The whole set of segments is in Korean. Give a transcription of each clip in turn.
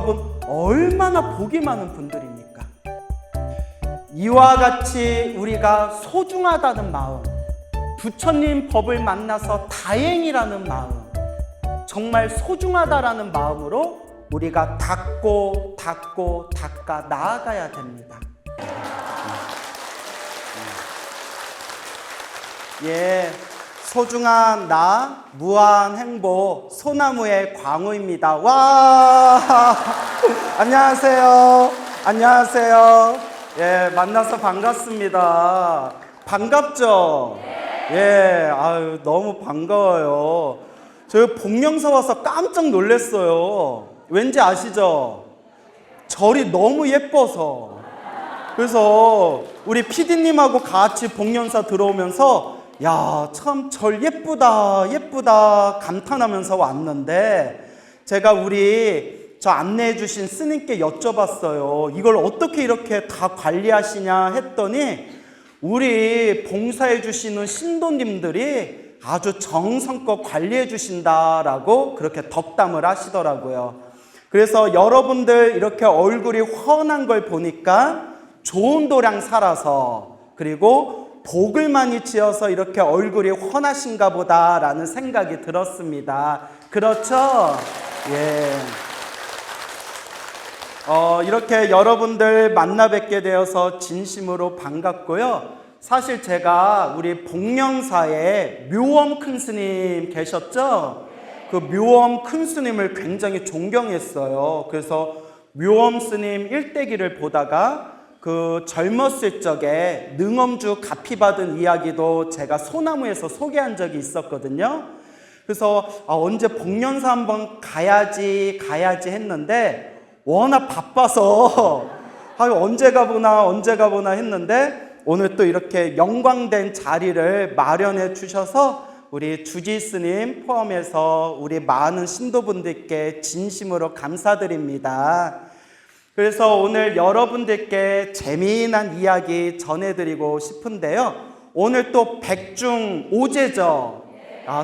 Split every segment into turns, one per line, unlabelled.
여러분 얼마나 복이 많은 분들입니까? 이와 같이 우리가 소중하다는 마음, 부처님 법을 만나서 다행이라는 마음, 정말 소중하다라는 마음으로 우리가 닦아 나아가야 됩니다. 예, 소중한 나, 무한 행복, 소나무의 광우입니다. 와, 안녕하세요. 안녕하세요. 예, 만나서 반갑습니다. 반갑죠? 예, 아유, 너무 반가워요. 저 복령사 와서 깜짝 놀랐어요. 왠지 아시죠? 절이 너무 예뻐서. 그래서 우리 PD님하고 같이 복령사 들어오면서 야, 참 절 예쁘다 감탄하면서 왔는데, 제가 우리 저 안내해 주신 스님께 여쭤봤어요. 이걸 어떻게 이렇게 다 관리하시냐 했더니 우리 봉사해 주시는 신도님들이 아주 정성껏 관리해 주신다라고 그렇게 덕담을 하시더라고요. 그래서 여러분들 이렇게 얼굴이 훤한 걸 보니까 좋은 도량 살아서, 그리고 복을 많이 지어서 이렇게 얼굴이 훤하신가 보다라는 생각이 들었습니다. 그렇죠? 예. 이렇게 여러분들 만나 뵙게 되어서 진심으로 반갑고요. 사실 제가 우리 복령사에 묘엄 큰 스님 계셨죠? 그 묘엄 큰 스님을 굉장히 존경했어요. 그래서 묘엄 스님 일대기를 보다가 그 젊었을 적에 능엄주 가피 받은 이야기도 제가 소나무에서 소개한 적이 있었거든요. 그래서 언제 복령사 한번 가야지 했는데 워낙 바빠서 언제 가보나 했는데 오늘 또 이렇게 영광된 자리를 마련해 주셔서 우리 주지 스님 포함해서 우리 많은 신도분들께 진심으로 감사드립니다. 그래서 오늘 여러분들께 재미난 이야기 전해드리고 싶은데요. 오늘 또 백중 오제죠.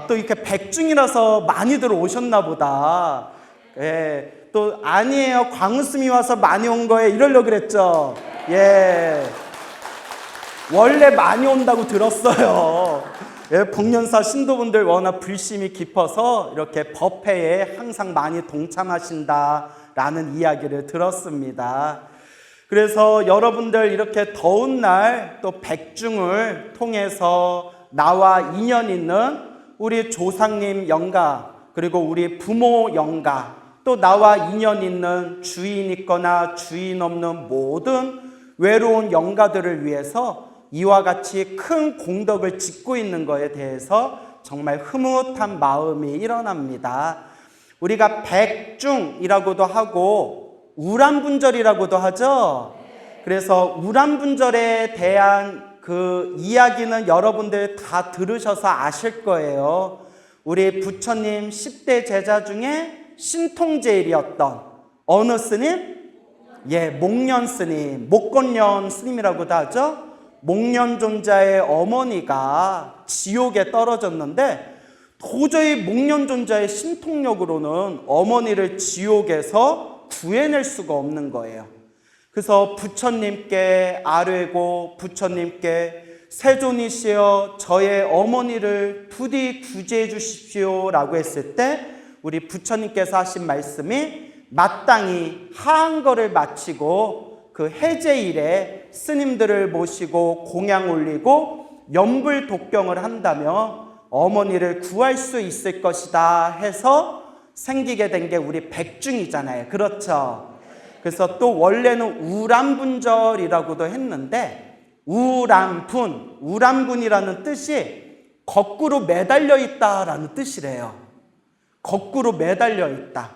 또 이렇게 백중이라서 많이들 오셨나 보다. 예, 또 아니에요. 광우스님이 와서 많이 온 거예요. 이러려고 그랬죠. 예, 원래 많이 온다고 들었어요. 예, 복령사 신도분들 워낙 불심이 깊어서 이렇게 법회에 항상 많이 동참하신다 라는 이야기를 들었습니다. 그래서 여러분들 이렇게 더운 날 또 백중을 통해서 나와 인연 있는 우리 조상님 영가, 그리고 우리 부모 영가, 또 나와 인연 있는 주인 있거나 주인 없는 모든 외로운 영가들을 위해서 이와 같이 큰 공덕을 짓고 있는 것에 대해서 정말 흐뭇한 마음이 일어납니다. 우리가 백중이라고도 하고 우람분절이라고도 하죠. 그래서 우람분절에 대한 그 이야기는 여러분들 다 들으셔서 아실 거예요. 우리 부처님 10대 제자 중에 신통제일이었던 어느 스님? 예, 목련 스님, 목건련 스님이라고도 하죠. 목련존자의 어머니가 지옥에 떨어졌는데 도저히 목련존자의 신통력으로는 어머니를 지옥에서 구해낼 수가 없는 거예요. 그래서 부처님께 아뢰고 부처님께 세존이시여 저의 어머니를 부디 구제해 주십시오 라고 했을 때 우리 부처님께서 하신 말씀이 마땅히 하한거를 마치고 그 해제일에 스님들을 모시고 공양 올리고 연불 독경을 한다며 어머니를 구할 수 있을 것이다 해서 생기게 된 게 우리 백중이잖아요. 그렇죠? 그래서 또 원래는 우람분절이라고도 했는데 우람분이라는 뜻이 거꾸로 매달려 있다라는 뜻이래요. 거꾸로 매달려 있다.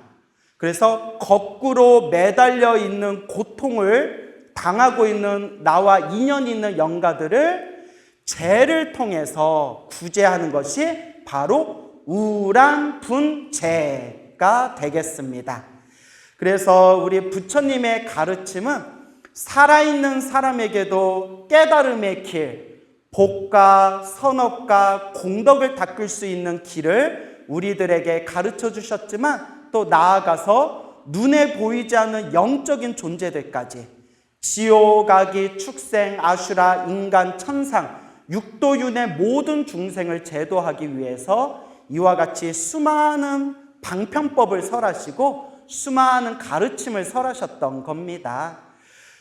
그래서 거꾸로 매달려 있는 고통을 당하고 있는 나와 인연 있는 영가들을 제를 통해서 구제하는 것이 바로 우람분제가 되겠습니다. 그래서 우리 부처님의 가르침은 살아있는 사람에게도 깨달음의 길, 복과 선업과 공덕을 닦을 수 있는 길을 우리들에게 가르쳐 주셨지만 또 나아가서 눈에 보이지 않는 영적인 존재들까지 지옥, 아기, 축생, 아슈라, 인간, 천상, 육도윤의 모든 중생을 제도하기 위해서 이와 같이 수많은 방편법을 설하시고 수많은 가르침을 설하셨던 겁니다.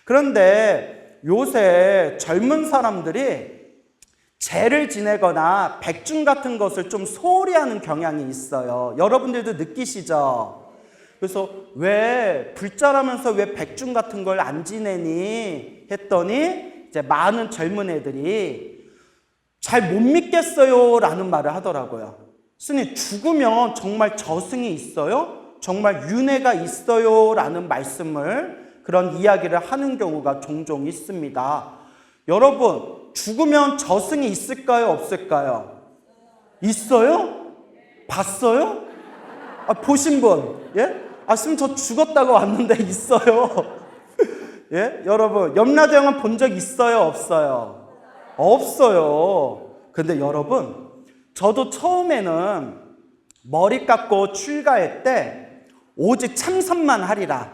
그런데 요새 젊은 사람들이 죄를 지내거나 백중 같은 것을 좀 소홀히 하는 경향이 있어요. 여러분들도 느끼시죠? 그래서 왜 불자라면서 왜 백중 같은 걸 안 지내니 했더니 이제 많은 젊은 애들이 잘 못 믿겠어요 라는 말을 하더라고요. 스님, 죽으면 정말 저승이 있어요? 정말 윤회가 있어요? 라는 말씀을, 그런 이야기를 하는 경우가 종종 있습니다. 여러분, 죽으면 저승이 있을까요? 없을까요? 있어요? 봤어요? 보신 분? 예? 스님 저 죽었다고 왔는데 있어요. 예? 여러분, 염라대왕은 본 적 있어요? 없어요? 없어요. 근데 여러분, 저도 처음에는 머리 깎고 출가할 때 오직 참선만 하리라.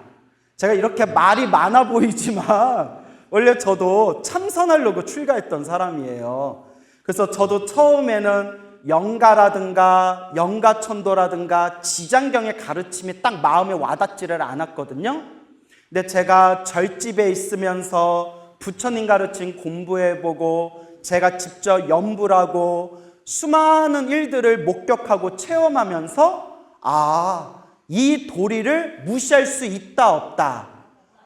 제가 이렇게 말이 많아 보이지만 원래 저도 참선하려고 출가했던 사람이에요. 그래서 저도 처음에는 영가라든가 영가천도라든가 지장경의 가르침이 딱 마음에 와닿지를 않았거든요. 근데 제가 절집에 있으면서 부처님 가르침 공부해보고 제가 직접 연불하고 수많은 일들을 목격하고 체험하면서 이 도리를 무시할 수 있다 없다,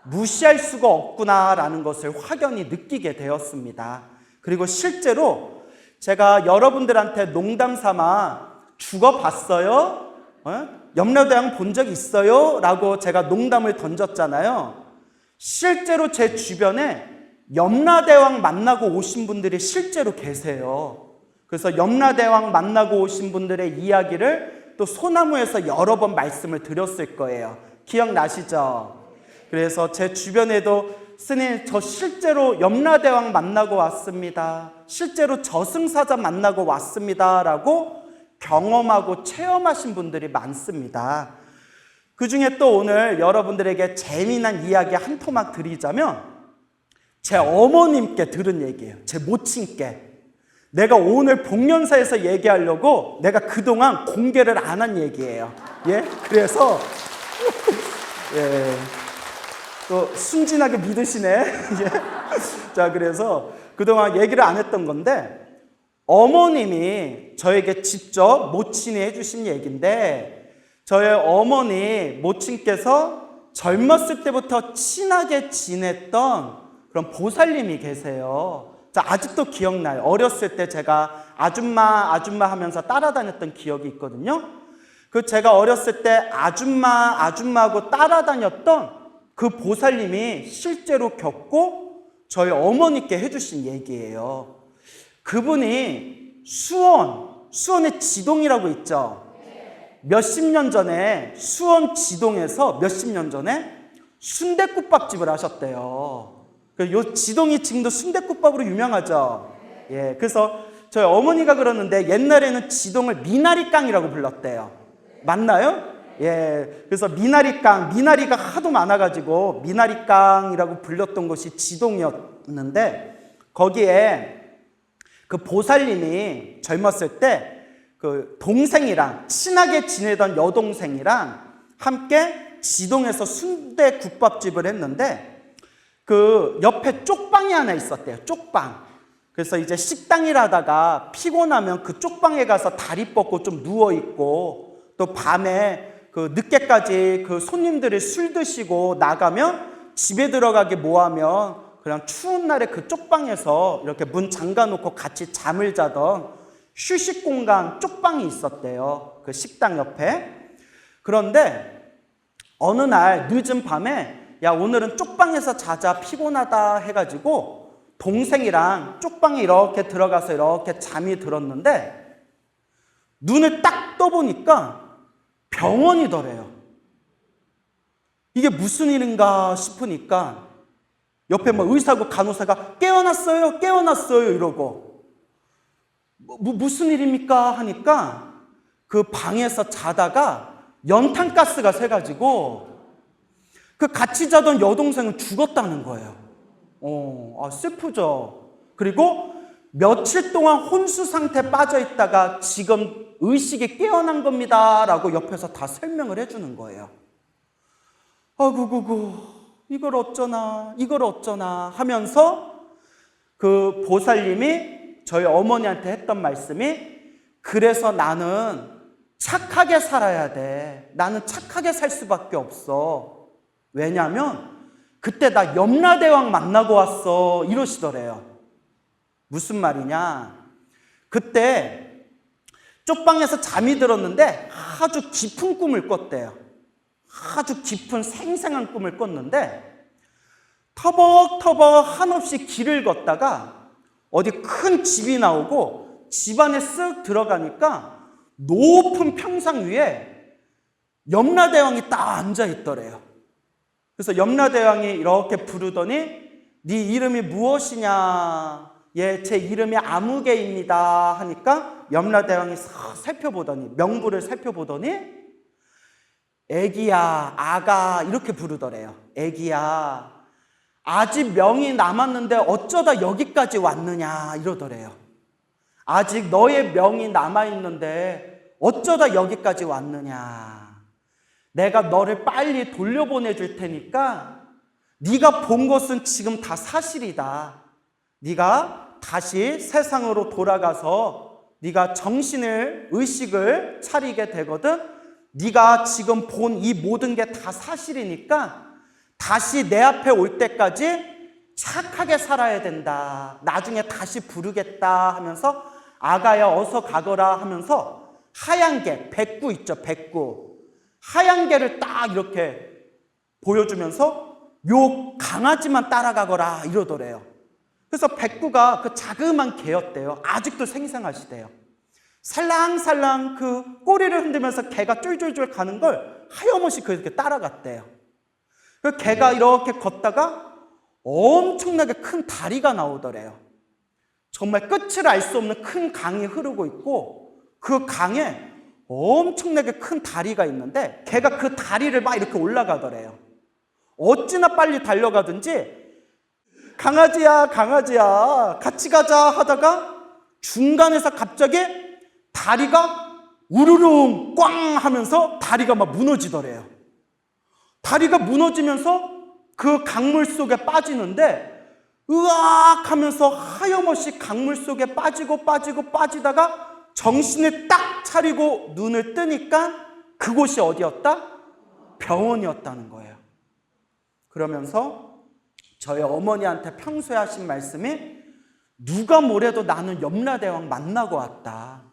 무시할 수가 없구나라는 것을 확연히 느끼게 되었습니다. 그리고 실제로 제가 여러분들한테 농담 삼아 죽어봤어요? 염라대왕 본 적 있어요? 라고 제가 농담을 던졌잖아요. 실제로 제 주변에 염라대왕 만나고 오신 분들이 실제로 계세요. 그래서 염라대왕 만나고 오신 분들의 이야기를 또 소나무에서 여러 번 말씀을 드렸을 거예요. 기억나시죠? 그래서 제 주변에도 스님, 저 실제로 염라대왕 만나고 왔습니다. 실제로 저승사자 만나고 왔습니다. 라고 경험하고 체험하신 분들이 많습니다. 그 중에 또 오늘 여러분들에게 재미난 이야기 한 토막 드리자면 제 어머님께 들은 얘기예요. 제 모친께. 내가 오늘 복련사에서 얘기하려고 내가 그동안 공개를 안 한 얘기예요. 예? 그래서 예. 또 순진하게 믿으시네. 예. 자, 그래서 그동안 얘기를 안 했던 건데 어머님이 저에게 직접 모친이 해주신 얘기인데 저의 어머니 모친께서 젊었을 때부터 친하게 지냈던 그런 보살님이 계세요. 자, 아직도 기억나요. 어렸을 때 제가 아줌마 하면서 따라다녔던 기억이 있거든요. 그 제가 어렸을 때 아줌마하고 따라다녔던 그 보살님이 실제로 겪고 저희 어머니께 해주신 얘기예요. 그분이 수원의 지동이라고 있죠. 몇십 년 전에 수원 지동에서 몇십 년 전에 순댓국밥집을 하셨대요. 요 지동이 지금도 순댓국밥으로 유명하죠. 예, 그래서 저희 어머니가 그러는데 옛날에는 지동을 미나리깡이라고 불렀대요. 맞나요? 예, 그래서 미나리가 하도 많아가지고 미나리깡이라고 불렸던 곳이 지동이었는데 거기에 그 보살님이 젊었을 때 그 동생이랑 친하게 지내던 여동생이랑 함께 지동에서 순대국밥집을 했는데 그 옆에 쪽방이 하나 있었대요. 쪽방. 그래서 이제 식당이라다가 피곤하면 그 쪽방에 가서 다리 뻗고 좀 누워있고 또 밤에 그 늦게까지 그 손님들이 술 드시고 나가면 집에 들어가기 뭐하면 그냥 추운 날에 그 쪽방에서 이렇게 문 잠가놓고 같이 잠을 자던 휴식 공간 쪽방이 있었대요. 그 식당 옆에. 그런데 어느 날 늦은 밤에 야, 오늘은 쪽방에서 자자, 피곤하다 해가지고 동생이랑 쪽방에 이렇게 들어가서 이렇게 잠이 들었는데 눈을 딱 떠보니까 병원이더래요. 이게 무슨 일인가 싶으니까 옆에 뭐 의사고 간호사가 깨어났어요 이러고 무슨 일입니까 하니까 그 방에서 자다가 연탄가스가 새가지고 그 같이 자던 여동생은 죽었다는 거예요. 슬프죠. 그리고 며칠 동안 혼수 상태에 빠져 있다가 지금 의식이 깨어난 겁니다 라고 옆에서 다 설명을 해주는 거예요. 아구구구, 이걸 어쩌나 하면서 그 보살님이 저희 어머니한테 했던 말씀이, 그래서 나는 착하게 살아야 돼. 나는 착하게 살 수밖에 없어. 왜냐면 그때 나 염라대왕 만나고 왔어 이러시더래요. 무슨 말이냐, 그때 쪽방에서 잠이 들었는데 아주 깊은 꿈을 꿨대요. 아주 깊은 생생한 꿈을 꿨는데 터벅터벅 한없이 길을 걷다가 어디 큰 집이 나오고 집 안에 쓱 들어가니까 높은 평상 위에 염라대왕이 딱 앉아 있더래요. 그래서 염라대왕이 이렇게 부르더니 네 이름이 무엇이냐? 예, 제 이름이 아무개입니다 하니까 염라대왕이 싹 살펴보더니, 명부를 살펴보더니 애기야, 아가 이렇게 부르더래요. 애기야, 아직 명이 남았는데 어쩌다 여기까지 왔느냐 이러더래요. 아직 너의 명이 남아있는데 어쩌다 여기까지 왔느냐. 내가 너를 빨리 돌려보내줄 테니까 네가 본 것은 지금 다 사실이다. 네가 다시 세상으로 돌아가서 네가 의식을 차리게 되거든. 네가 지금 본 이 모든 게 다 사실이니까 다시 내 앞에 올 때까지 착하게 살아야 된다. 나중에 다시 부르겠다 하면서 아가야 어서 가거라 하면서 하얀 개, 백구 있죠, 백구. 하얀 개를 딱 이렇게 보여주면서 요 강아지만 따라가거라 이러더래요. 그래서 백구가 그 자그만 개였대요. 아직도 생생하시대요. 살랑살랑 그 꼬리를 흔들면서 개가 쫄쫄쫄 가는 걸 하염없이 그렇게 따라갔대요. 그 개가 이렇게 걷다가 엄청나게 큰 다리가 나오더래요. 정말 끝을 알 수 없는 큰 강이 흐르고 있고 그 강에 엄청나게 큰 다리가 있는데 걔가 그 다리를 막 이렇게 올라가더래요. 어찌나 빨리 달려가든지 강아지야 같이 가자 하다가 중간에서 갑자기 다리가 우르릉 꽝 하면서 다리가 막 무너지더래요. 다리가 무너지면서 그 강물 속에 빠지는데 으악 하면서 하염없이 강물 속에 빠지다가 정신을 딱 차리고 눈을 뜨니까 그곳이 어디였다? 병원이었다는 거예요. 그러면서 저희 어머니한테 평소에 하신 말씀이, 누가 뭐래도 나는 염라대왕 만나고 왔다.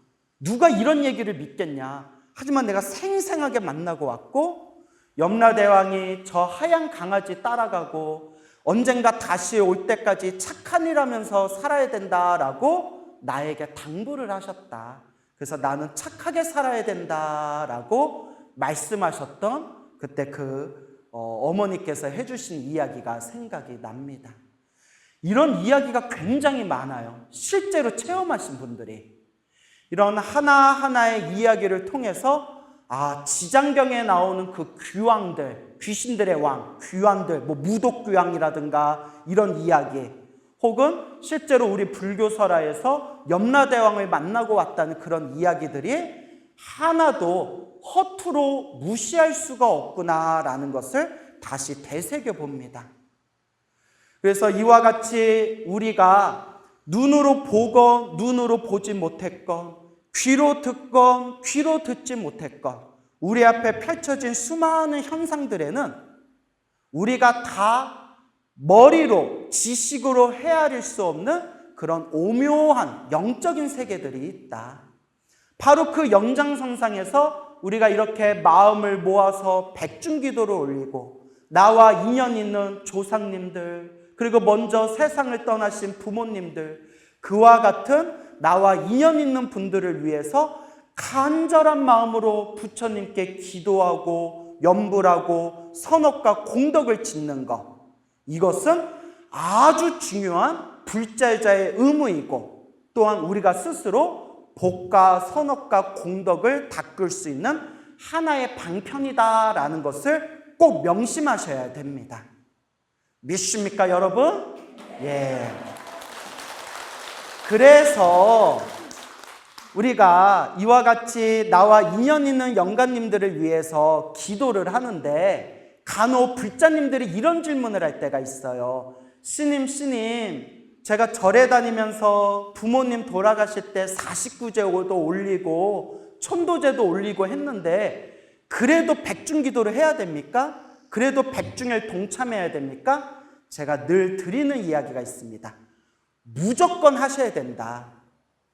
누가 이런 얘기를 믿겠냐. 하지만 내가 생생하게 만나고 왔고 염라대왕이 저 하얀 강아지 따라가고 언젠가 다시 올 때까지 착한 일 하면서 살아야 된다라고 나에게 당부를 하셨다. 그래서 나는 착하게 살아야 된다라고 말씀하셨던 그때 어머니께서 해주신 이야기가 생각이 납니다. 이런 이야기가 굉장히 많아요. 실제로 체험하신 분들이. 이런 하나하나의 이야기를 통해서 지장경에 나오는 그 귀왕들, 귀신들의 왕, 귀왕들, 무독귀왕이라든가 이런 이야기, 혹은 실제로 우리 불교설화에서 염라대왕을 만나고 왔다는 그런 이야기들이 하나도 허투루 무시할 수가 없구나라는 것을 다시 되새겨 봅니다. 그래서 이와 같이 우리가 눈으로 보건 눈으로 보지 못했건, 귀로 듣건 귀로 듣지 못했건, 우리 앞에 펼쳐진 수많은 현상들에는 우리가 다 머리로, 지식으로 헤아릴 수 없는 그런 오묘한 영적인 세계들이 있다. 바로 그 연장선상에서 우리가 이렇게 마음을 모아서 백중기도를 올리고 나와 인연 있는 조상님들, 그리고 먼저 세상을 떠나신 부모님들, 그와 같은 나와 인연 있는 분들을 위해서 간절한 마음으로 부처님께 기도하고 염불하고 선업과 공덕을 짓는 것, 이것은 아주 중요한 불자자의 의무이고, 또한 우리가 스스로 복과 선업과 공덕을 닦을 수 있는 하나의 방편이다라는 것을 꼭 명심하셔야 됩니다. 믿습니까, 여러분? 예. 그래서 우리가 이와 같이 나와 인연 있는 영가님들을 위해서 기도를 하는데 간혹 불자님들이 이런 질문을 할 때가 있어요. 스님, 제가 절에 다니면서 부모님 돌아가실 때 49제도 올리고 천도제도 올리고 했는데 그래도 백중기도를 해야 됩니까? 그래도 백중에 동참해야 됩니까? 제가 늘 드리는 이야기가 있습니다. 무조건 하셔야 된다.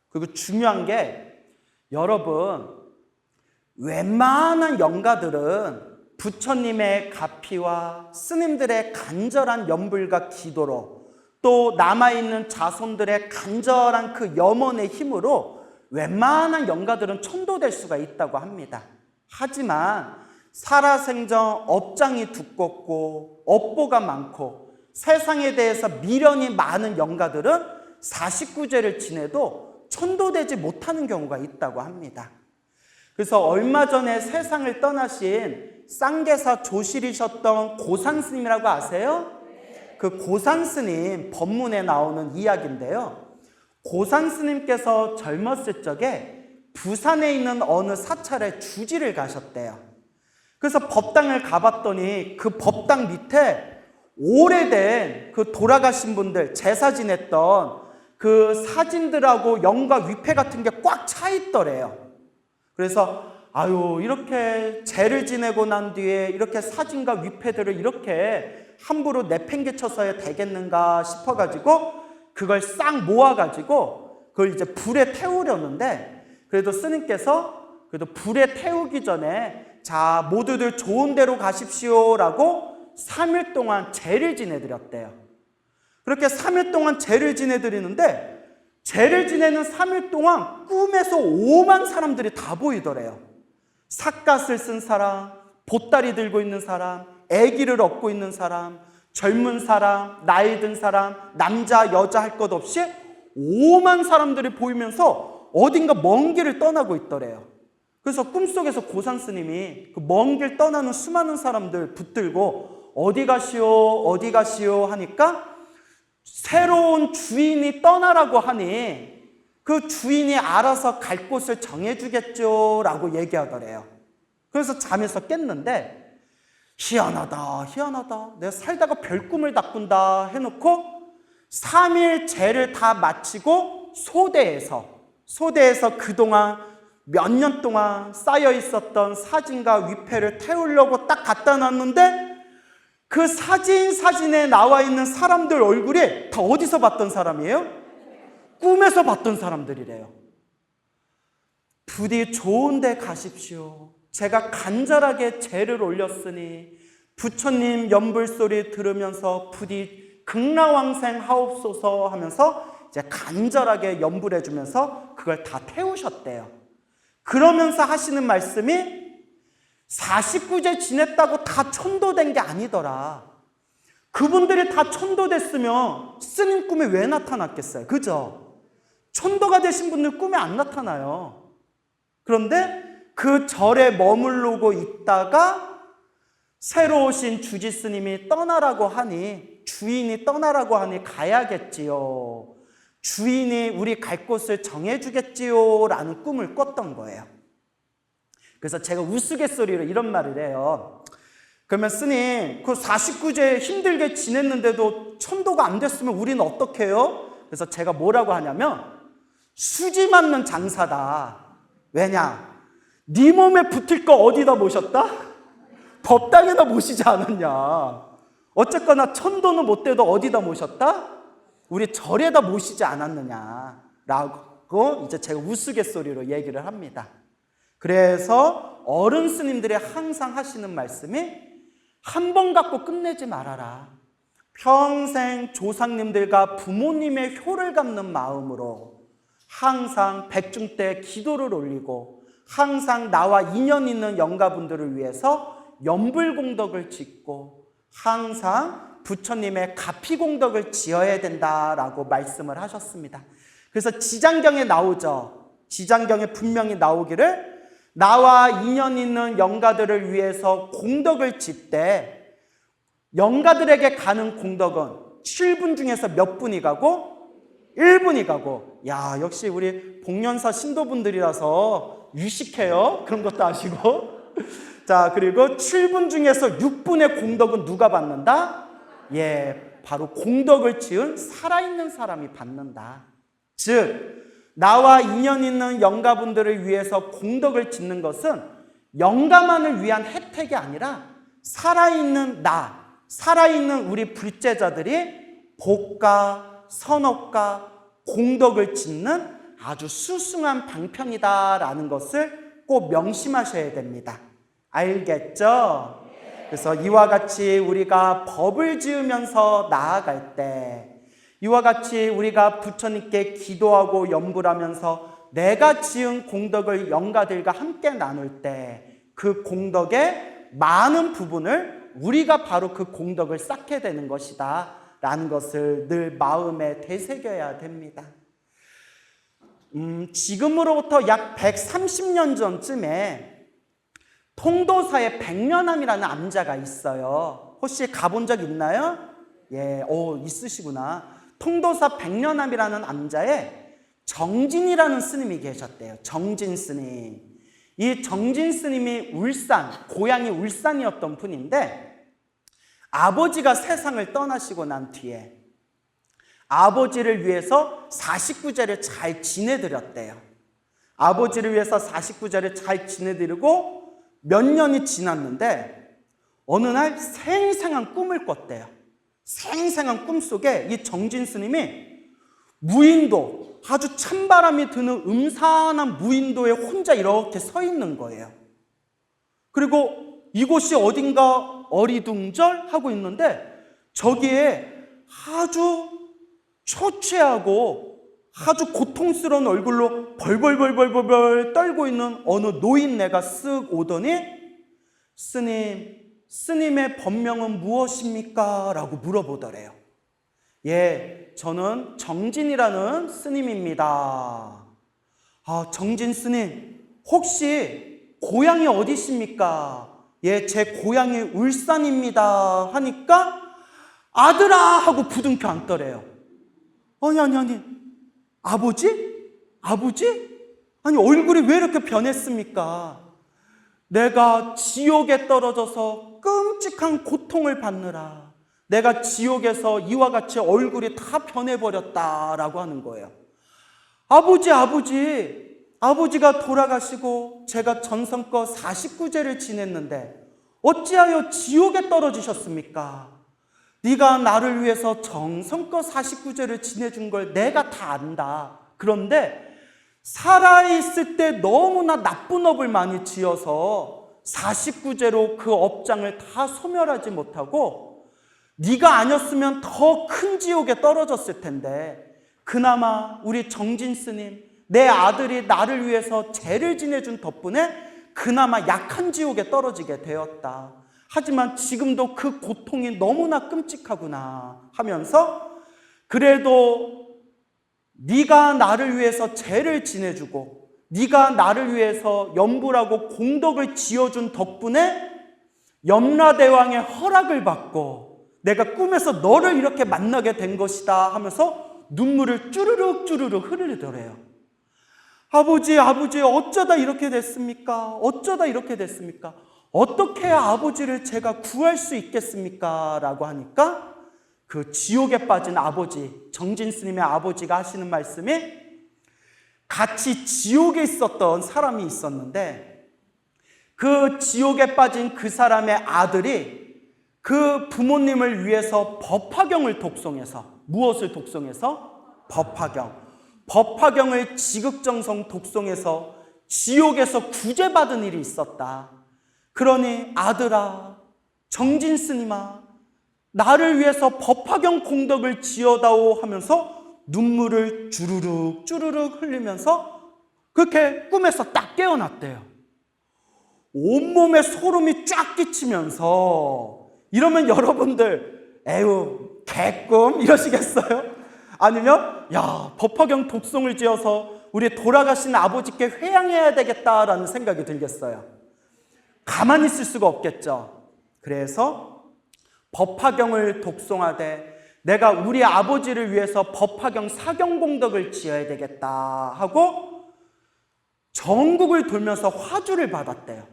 그리고 중요한 게 여러분, 웬만한 영가들은 부처님의 가피와 스님들의 간절한 염불과 기도로 또 남아있는 자손들의 간절한 그 염원의 힘으로 웬만한 영가들은 천도될 수가 있다고 합니다. 하지만 살아생전 업장이 두껍고 업보가 많고 세상에 대해서 미련이 많은 영가들은 49제를 지내도 천도되지 못하는 경우가 있다고 합니다. 그래서 얼마 전에 세상을 떠나신 쌍계사 조실이셨던 고산스님이라고 아세요? 그 고산스님 법문에 나오는 이야기인데요. 고산스님께서 젊었을 적에 부산에 있는 어느 사찰에 주지를 가셨대요. 그래서 법당을 가봤더니 그 법당 밑에 오래된 그 돌아가신 분들 제사 지냈던 그 사진들하고 영가 위패 같은 게 꽉 차 있더래요. 그래서 아유, 이렇게 제를 지내고 난 뒤에 이렇게 사진과 위패들을 이렇게 함부로 내팽개쳐서야 되겠는가 싶어가지고 그걸 싹 모아가지고 그걸 이제 불에 태우려는데 그래도 스님께서 그래도 불에 태우기 전에 자, 모두들 좋은 데로 가십시오 라고 3일 동안 제를 지내드렸대요. 그렇게 3일 동안 제를 지내드리는데 제를 지내는 3일 동안 꿈에서 5만 사람들이 다 보이더래요. 삿갓을 쓴 사람, 보따리 들고 있는 사람, 아기를 업고 있는 사람, 젊은 사람, 나이 든 사람, 남자, 여자 할 것 없이 5만 사람들이 보이면서 어딘가 먼 길을 떠나고 있더래요. 그래서 꿈속에서 고산 스님이 그 먼 길 떠나는 수많은 사람들 붙들고 어디 가시오 하니까 새로운 주인이 떠나라고 하니 그 주인이 알아서 갈 곳을 정해주겠죠 라고 얘기하더래요. 그래서 잠에서 깼는데 희한하다 내가 살다가 별꿈을 다 꾼다 해놓고 3일 제를 다 마치고 소대에서 그동안 몇 년 동안 쌓여 있었던 사진과 위패를 태우려고 딱 갖다 놨는데 그 사진에 나와 있는 사람들 얼굴이 다 어디서 봤던 사람이에요? 꿈에서 봤던 사람들이래요. 부디 좋은 데 가십시오. 제가 간절하게 제를 올렸으니 부처님 연불소리 들으면서 부디 극락왕생 하옵소서 하면서 이제 간절하게 연불해 주면서 그걸 다 태우셨대요. 그러면서 하시는 말씀이 49제 지냈다고 다 천도된 게 아니더라. 그분들이 다 천도됐으면 스님 꿈에 왜 나타났겠어요? 그죠? 천도가 되신 분들 꿈에 안 나타나요. 그런데 그 절에 머무르고 있다가 새로 오신 주지 스님이 떠나라고 하니 주인이 떠나라고 하니 가야겠지요. 주인이 우리 갈 곳을 정해주겠지요 라는 꿈을 꿨던 거예요. 그래서 제가 우스갯소리로 이런 말을 해요. 그러면 스님, 그 49제 힘들게 지냈는데도 천도가 안 됐으면 우리는 어떻게 해요? 그래서 제가 뭐라고 하냐면 수지 맞는 장사다. 왜냐? 네 몸에 붙을 거 어디다 모셨다? 법당에다 모시지 않았냐? 어쨌거나 천도는 못 돼도 어디다 모셨다? 우리 절에다 모시지 않았느냐라고 이제 제가 우스갯소리로 얘기를 합니다. 그래서 어른 스님들이 항상 하시는 말씀이 한 번 갖고 끝내지 말아라. 평생 조상님들과 부모님의 효를 갚는 마음으로 항상 백중 때 기도를 올리고 항상 나와 인연 있는 영가분들을 위해서 연불공덕을 짓고 항상 부처님의 가피공덕을 지어야 된다라고 말씀을 하셨습니다. 그래서 지장경에 나오죠. 지장경에 분명히 나오기를 나와 인연 있는 영가들을 위해서 공덕을 짓되 영가들에게 가는 공덕은 7분 중에서 몇 분이 가고 1분이 가고. 야, 역시 우리 복년사 신도분들이라서 유식해요. 그런 것도 아시고. 자, 그리고 7분 중에서 6분의 공덕은 누가 받는다? 예, 바로 공덕을 지은 살아있는 사람이 받는다. 즉, 나와 인연 있는 영가분들을 위해서 공덕을 짓는 것은 영가만을 위한 혜택이 아니라 살아있는 나, 살아있는 우리 불제자들이 복가, 선업가, 공덕을 짓는 아주 수승한 방편이다라는 것을 꼭 명심하셔야 됩니다. 알겠죠? 그래서 이와 같이 우리가 법을 지으면서 나아갈 때, 이와 같이 우리가 부처님께 기도하고 염불 하면서 내가 지은 공덕을 영가들과 함께 나눌 때 그 공덕의 많은 부분을 우리가 바로 그 공덕을 쌓게 되는 것이다 라는 것을 늘 마음에 되새겨야 됩니다. 지금으로부터 약 130년 전쯤에 통도사에 백련암이라는 암자가 있어요. 혹시 가본 적 있나요? 예, 있으시구나. 통도사 백련암이라는 암자에 정진이라는 스님이 계셨대요. 정진 스님. 이 정진 스님이 울산, 고향이 울산이었던 분인데 아버지가 세상을 떠나시고 난 뒤에 아버지를 위해서 49제를 잘 지내드렸대요. 아버지를 위해서 49제를 잘 지내드리고 몇 년이 지났는데 어느 날 생생한 꿈을 꿨대요. 생생한 꿈 속에 이 정진 스님이 무인도, 아주 찬바람이 드는 음산한 무인도에 혼자 이렇게 서 있는 거예요. 그리고 이곳이 어딘가 어리둥절하고 있는데 저기에 아주 초췌하고 아주 고통스러운 얼굴로 벌벌벌벌벌 떨고 있는 어느 노인네가 쓱 오더니 스님의 법명은 무엇입니까? 라고 물어보더래요. 예, 저는 정진이라는 스님입니다. 아, 정진 스님, 혹시 고향이 어디십니까? 예, 제 고향이 울산입니다. 하니까 아들아! 하고 부둥켜 앉더래요. 아니, 아버지? 아니, 얼굴이 왜 이렇게 변했습니까? 내가 지옥에 떨어져서 끔찍한 고통을 받느라 내가 지옥에서 이와 같이 얼굴이 다 변해버렸다라고 하는 거예요. 아버지가 돌아가시고 제가 전성껏 49제를 지냈는데 어찌하여 지옥에 떨어지셨습니까? 네가 나를 위해서 정성껏 49제를 지내준 걸 내가 다 안다. 그런데 살아있을 때 너무나 나쁜 업을 많이 지어서 49제로 그 업장을 다 소멸하지 못하고 네가 아니었으면 더 큰 지옥에 떨어졌을 텐데 그나마 우리 정진 스님, 내 아들이 나를 위해서 제를 지내준 덕분에 그나마 약한 지옥에 떨어지게 되었다. 하지만 지금도 그 고통이 너무나 끔찍하구나 하면서 그래도 네가 나를 위해서 제를 지내주고 네가 나를 위해서 염불하고 공덕을 지어준 덕분에 염라대왕의 허락을 받고 내가 꿈에서 너를 이렇게 만나게 된 것이다 하면서 눈물을 쭈르륵 흐르더래요. 아버지 어쩌다 이렇게 됐습니까? 어떻게 해야 아버지를 제가 구할 수 있겠습니까? 라고 하니까 그 지옥에 빠진 아버지, 정진 스님의 아버지가 하시는 말씀이 같이 지옥에 있었던 사람이 있었는데 그 지옥에 빠진 그 사람의 아들이 그 부모님을 위해서 법화경을 독송해서 무엇을 독송해서? 법화경을 지극정성 독송해서 지옥에서 구제받은 일이 있었다. 그러니 아들아, 정진 스님아, 나를 위해서 법화경 공덕을 지어다오 하면서 눈물을 주르륵 흘리면서 그렇게 꿈에서 딱 깨어났대요. 온몸에 소름이 쫙 끼치면서 이러면 여러분들 에휴 개꿈 이러시겠어요? 아니면 야 법화경 독송을 지어서 우리 돌아가신 아버지께 회양해야 되겠다라는 생각이 들겠어요. 가만히 있을 수가 없겠죠. 그래서 법화경을 독송하되 내가 우리 아버지를 위해서 법화경 사경공덕을 지어야 되겠다 하고 전국을 돌면서 화주를 받았대요.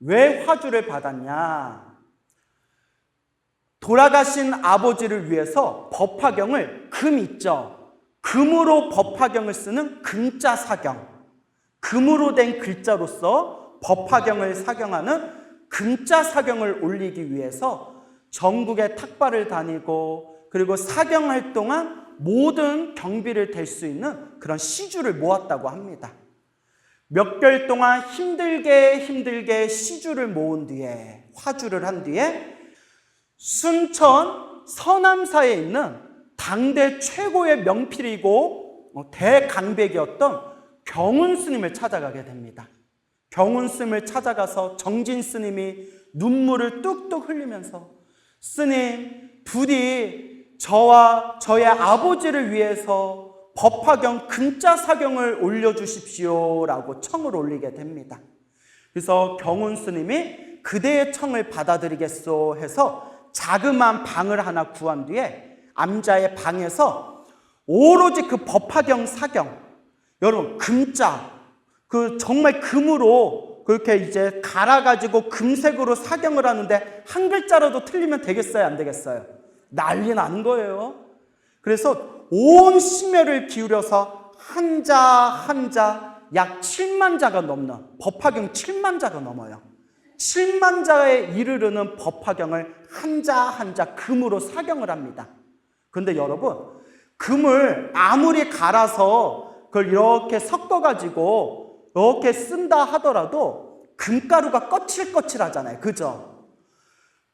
왜 화주를 받았냐? 돌아가신 아버지를 위해서 법화경을 금 있죠. 금으로 법화경을 쓰는 금자 사경, 금으로 된 글자로서 법화경을 사경하는 금자 사경을 올리기 위해서 전국에 탁발을 다니고 그리고 사경할 동안 모든 경비를 댈 수 있는 그런 시주를 모았다고 합니다. 몇 개월 동안 힘들게 시주를 모은 뒤에, 화주를 한 뒤에 순천 서남사에 있는 당대 최고의 명필이고 대강백이었던 경운 스님을 찾아가게 됩니다. 경운 스님을 찾아가서 정진 스님이 눈물을 뚝뚝 흘리면서 스님, 부디 저와 저의 아버지를 위해서 법화경 금자 사경을 올려주십시오 라고 청을 올리게 됩니다. 그래서 경운 스님이 그대의 청을 받아들이겠소 해서 자그마한 방을 하나 구한 뒤에 암자의 방에서 오로지 그 법화경 사경, 여러분 금자, 그 정말 금으로 그렇게 이제 갈아가지고 금색으로 사경을 하는데 한 글자라도 틀리면 되겠어요, 안 되겠어요? 난리 난 거예요. 그래서 온 심혈을 기울여서 한자 한자 약 7만 자가 넘는, 법화경 7만 자가 넘어요. 7만 자에 이르르는 법화경을 한자 한자 금으로 사경을 합니다. 그런데 여러분, 금을 아무리 갈아서 그걸 이렇게 섞어가지고 이렇게 쓴다 하더라도 금가루가 거칠거칠하잖아요. 그죠?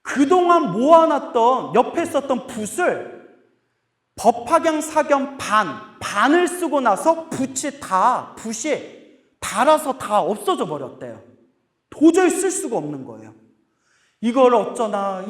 그동안 모아놨던 옆에 있었던 붓을 법화경 사경 반을 쓰고 나서 붓이 닳아서 다 없어져 버렸대요. 도저히 쓸 수가 없는 거예요. 이걸 어쩌나.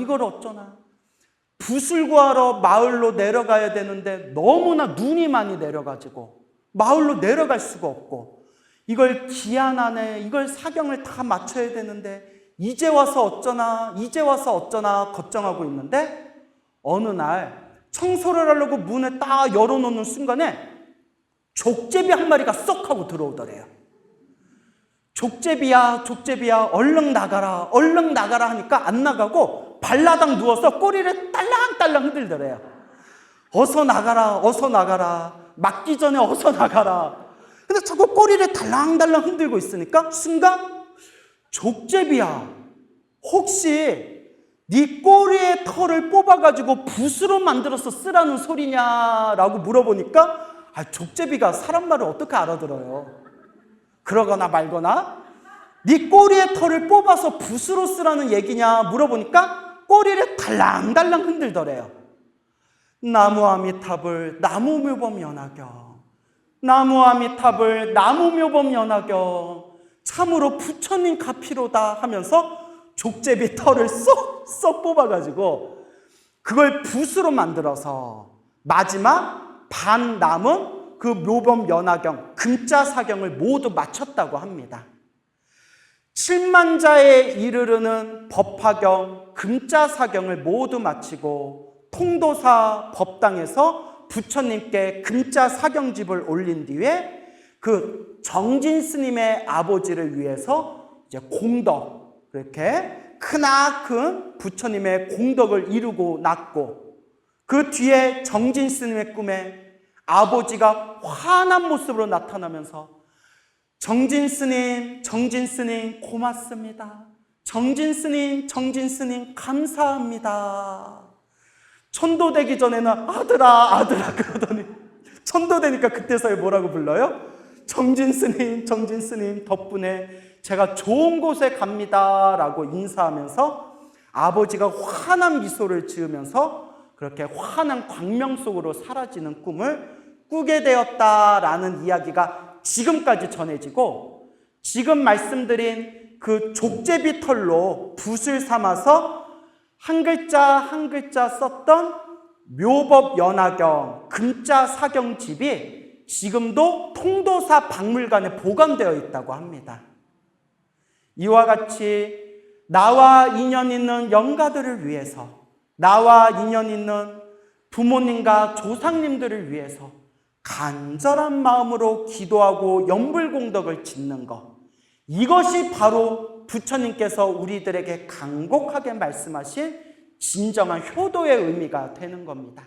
붓을 구하러 마을로 내려가야 되는데 너무나 눈이 많이 내려가지고 마을로 내려갈 수가 없고, 이걸 기한 안에 이걸 사경을 다 맞춰야 되는데 이제 와서 어쩌나 걱정하고 있는데, 어느 날 청소를 하려고 문을 딱 열어놓는 순간에 족제비 한 마리가 쏙 하고 들어오더래요. 족제비야 얼른 나가라 하니까 안 나가고 발라당 누워서 꼬리를 딸랑딸랑 흔들더래요. 어서 나가라 맞기 전에 어서 나가라. 근데 자꾸 꼬리를 달랑달랑 흔들고 있으니까 순간, 족제비야 혹시 네 꼬리의 털을 뽑아가지고 붓으로 만들어서 쓰라는 소리냐라고 물어보니까 족제비가 사람 말을 어떻게 알아들어요. 그러거나 말거나, 네 꼬리의 털을 뽑아서 붓으로 쓰라는 얘기냐 물어보니까 꼬리를 달랑달랑 흔들더래요. 나무아미탑을 나무묘범 연하경, 나무아미탑을 나무묘범 연하경, 참으로 부처님 가피로다 하면서 족제비 털을 쏙 뽑아가지고 그걸 붓으로 만들어서 마지막 반 남은 그 묘범 연하경, 금자 사경을 모두 마쳤다고 합니다. 7만 자에 이르르는 법화경, 금자 사경을 모두 마치고 통도사 법당에서 부처님께 금자 사경집을 올린 뒤에 그 정진 스님의 아버지를 위해서 이제 공덕, 그렇게 크나큰 부처님의 공덕을 이루고 났고, 그 뒤에 정진 스님의 꿈에 아버지가 화난 모습으로 나타나면서 정진 스님 고맙습니다. 정진 스님 감사합니다. 천도되기 전에는 아들아 그러더니 천도되니까 그때서야 뭐라고 불러요? 정진 스님 덕분에 제가 좋은 곳에 갑니다 라고 인사하면서 아버지가 환한 미소를 지으면서 그렇게 환한 광명 속으로 사라지는 꿈을 꾸게 되었다라는 이야기가 지금까지 전해지고, 지금 말씀드린 그 족제비 털로 붓을 삼아서 한 글자 썼던 묘법 연하경 금자 사경집이 지금도 통도사 박물관에 보관되어 있다고 합니다. 이와 같이 나와 인연 있는 영가들을 위해서, 나와 인연 있는 부모님과 조상님들을 위해서 간절한 마음으로 기도하고 연불공덕을 짓는 것, 이것이 바로 부처님께서 우리들에게 간곡하게 말씀하신 진정한 효도의 의미가 되는 겁니다.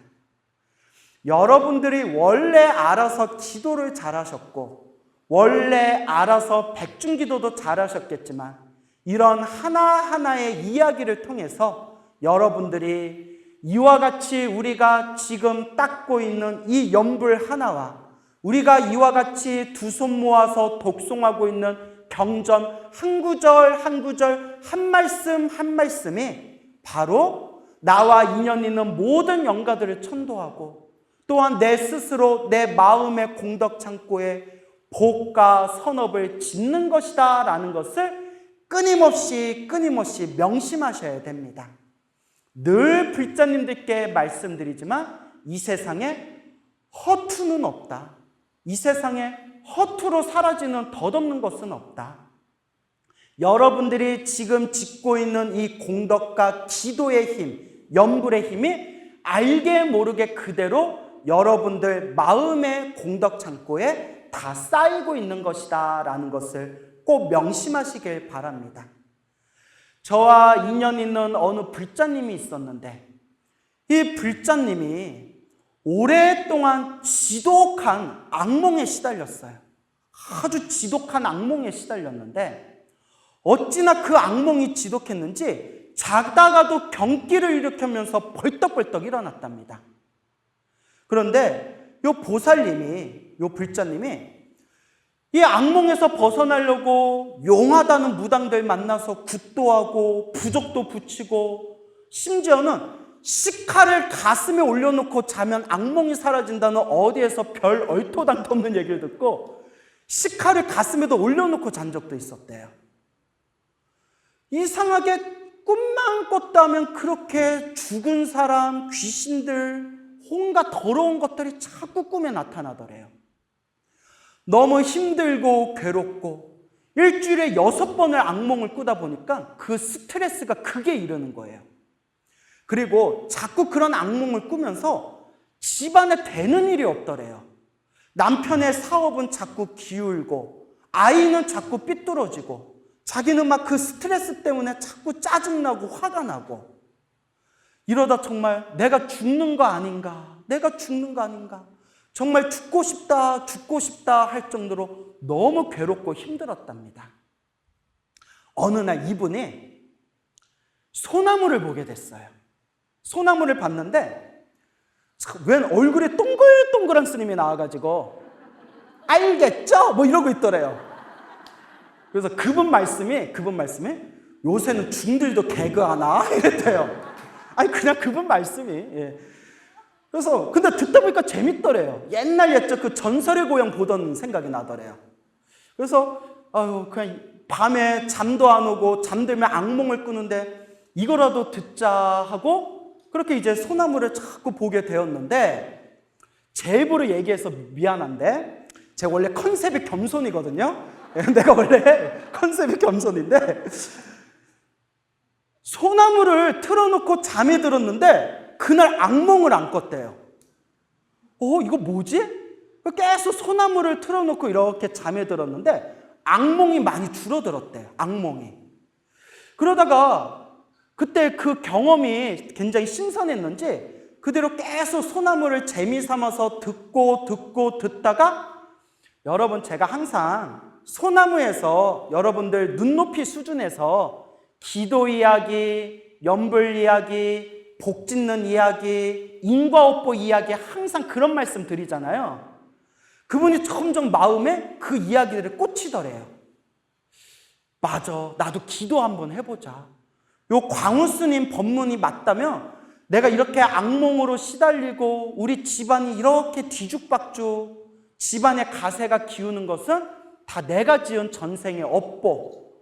여러분들이 원래 알아서 기도를 잘하셨고 원래 알아서 백중기도도 잘하셨겠지만 이런 하나하나의 이야기를 통해서 여러분들이 이와 같이 우리가 지금 닦고 있는 이 연불 하나와 우리가 이와 같이 두 손 모아서 독송하고 있는 경전 한 구절 한 구절 한 말씀 한 말씀이 바로 나와 인연 있는 모든 영가들을 천도하고 또한 내 스스로 내 마음의 공덕 창고에 복과 선업을 짓는 것이다 라는 것을 끊임없이 명심하셔야 됩니다. 늘 불자님들께 말씀드리지만 이 세상에 허투는 없다. 이 세상에 허투로 사라지는 덧없는 것은 없다. 여러분들이 지금 짓고 있는 이 공덕과 기도의 힘, 연불의 힘이 알게 모르게 그대로 여러분들 마음의 공덕 창고에 다 쌓이고 있는 것이다 라는 것을 꼭 명심하시길 바랍니다. 저와 인연 있는 어느 불자님이 있었는데 이 불자님이 오랫동안 지독한 악몽에 시달렸어요. 아주 지독한 악몽에 시달렸는데 어찌나 그 악몽이 지독했는지 자다가도 경기를 일으키면서 벌떡벌떡 일어났답니다. 그런데 요 보살님이, 요 불자님이 이 악몽에서 벗어나려고 용하다는 무당들 만나서 굿도 하고 부적도 붙이고 심지어는 식칼을 가슴에 올려놓고 자면 악몽이 사라진다는 어디에서 별 얼토당토 없는 얘기를 듣고 식칼을 가슴에도 올려놓고 잔 적도 있었대요. 이상하게 꿈만 꿨다 하면 그렇게 죽은 사람, 귀신들, 온갖 더러운 것들이 자꾸 꿈에 나타나더래요. 너무 힘들고 괴롭고 일주일에 6번을 악몽을 꾸다 보니까 그 스트레스가 극에 이르는 거예요. 그리고 자꾸 그런 악몽을 꾸면서 집안에 되는 일이 없더래요. 남편의 사업은 자꾸 기울고 아이는 자꾸 삐뚤어지고 자기는 막 그 스트레스 때문에 자꾸 짜증나고 화가 나고 이러다 정말 내가 죽는 거 아닌가, 내가 죽는 거 아닌가, 정말 죽고 싶다 할 정도로 너무 괴롭고 힘들었답니다. 어느 날 이분이 소나무를 보게 됐어요. 소나무를 봤는데 웬 얼굴에 동글동글한 스님이 나와가지고 알겠죠? 뭐 이러고 있더래요. 그래서 그분 말씀이 요새는 중들도 개그하나? 이랬대요. 아니 그냥 그분 말씀이 그래서 근데 듣다 보니까 재밌더래요. 옛날 옛적 그 전설의 고향 보던 생각이 나더래요. 그래서 그냥 밤에 잠도 안 오고 잠들면 악몽을 꾸는데 이거라도 듣자 하고 그렇게 이제 소나무를 자꾸 보게 되었는데 제 입으로 얘기해서 미안한데 제가 원래 컨셉이 겸손이거든요. 내가 원래 컨셉이 겸손인데 소나무를 틀어놓고 잠이 들었는데 그날 악몽을 안 꿨대요. 이거 뭐지? 계속 소나무를 틀어놓고 이렇게 잠에 들었는데 악몽이 많이 줄어들었대요. 악몽이. 그러다가 그때 그 경험이 굉장히 신선했는지 그대로 계속 소나무를 재미삼아서 듣다가 여러분 제가 항상 소나무에서 여러분들 눈높이 수준에서 기도 이야기, 연불 이야기, 복 짓는 이야기, 인과업보 이야기 항상 그런 말씀 드리잖아요. 그분이 점점 마음에 그 이야기들에 꽂히더래요. 맞아, 나도 기도 한번 해보자. 요 광우스님 법문이 맞다면 내가 이렇게 악몽으로 시달리고 우리 집안이 이렇게 뒤죽박죽 집안의 가세가 기우는 것은 다 내가 지은 전생의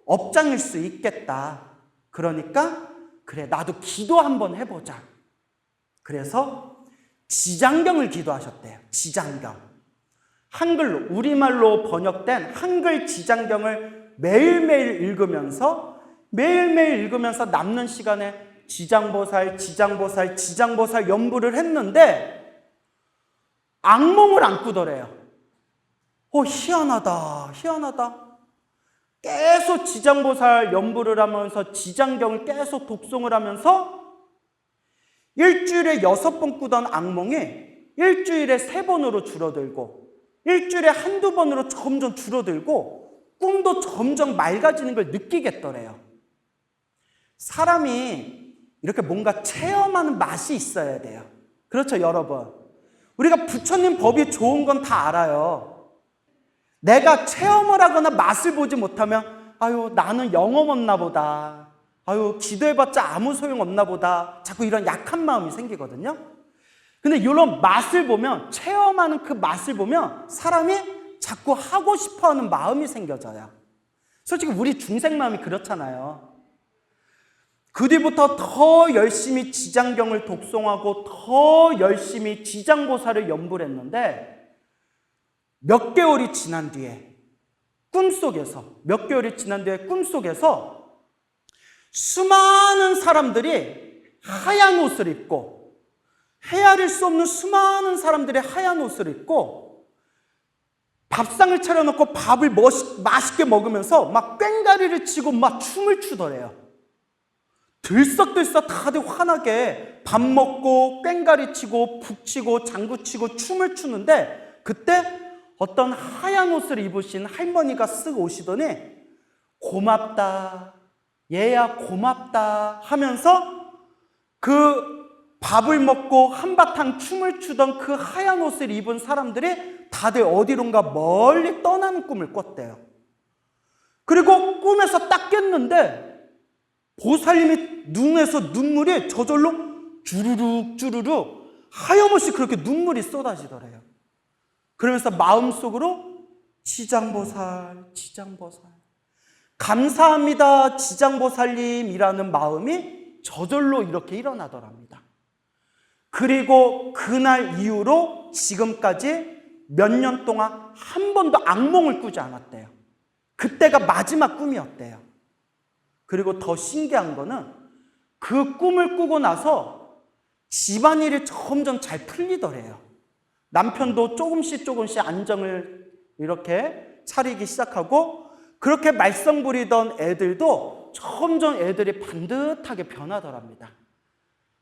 업장일 수 있겠다. 그러니까 그래 나도 기도 한번 해보자. 그래서 지장경을 기도하셨대요. 지장경. 한글로, 우리말로 번역된 한글 지장경을 매일매일 읽으면서 남는 시간에 지장보살 연부를 했는데 악몽을 안 꾸더래요. 희한하다. 계속 지장보살 연부를 하면서 지장경을 계속 독송을 하면서 일주일에 6번 꾸던 악몽이 일주일에 3번으로 줄어들고 일주일에 한두 번으로 점점 줄어들고 꿈도 점점 맑아지는 걸 느끼겠더래요. 사람이 이렇게 뭔가 체험하는 맛이 있어야 돼요. 그렇죠, 여러분? 우리가 부처님 법이 좋은 건 다 알아요. 내가 체험을 하거나 맛을 보지 못하면 나는 영험 없나 보다. 기도해봤자 아무 소용 없나 보다. 자꾸 이런 약한 마음이 생기거든요. 근데 이런 맛을 보면, 체험하는 그 맛을 보면 사람이 자꾸 하고 싶어하는 마음이 생겨져요. 솔직히 우리 중생 마음이 그렇잖아요. 그 뒤부터 더 열심히 지장경을 독송하고 더 열심히 지장보살을 연부를 했는데 몇 개월이 지난 뒤에 꿈속에서 수많은 사람들이 하얀 옷을 입고, 헤아릴 수 없는 수많은 사람들이 하얀 옷을 입고 밥상을 차려놓고 밥을 맛있게 먹으면서 막 꽹가리를 치고 막 춤을 추더래요. 들썩들썩 다들 환하게 밥 먹고 꽹가리 치고 북치고 장구치고 춤을 추는데 그때 어떤 하얀 옷을 입으신 할머니가 쓱 오시더니 고맙다, 얘야 고맙다 하면서 그 밥을 먹고 한바탕 춤을 추던 그 하얀 옷을 입은 사람들이 다들 어디론가 멀리 떠나는 꿈을 꿨대요. 그리고 꿈에서 딱 깼는데 보살님이 눈에서 눈물이 저절로 주르륵 하염없이 그렇게 눈물이 쏟아지더래요. 그러면서 마음속으로 지장보살 감사합니다 지장보살님이라는 마음이 저절로 이렇게 일어나더랍니다. 그리고 그날 이후로 지금까지 몇 년 동안 한 번도 악몽을 꾸지 않았대요. 그때가 마지막 꿈이었대요. 그리고 더 신기한 거는 그 꿈을 꾸고 나서 집안일이 점점 잘 풀리더래요. 남편도 조금씩 안정을 이렇게 차리기 시작하고 그렇게 말썽 부리던 애들도 점점 애들이 반듯하게 변하더랍니다.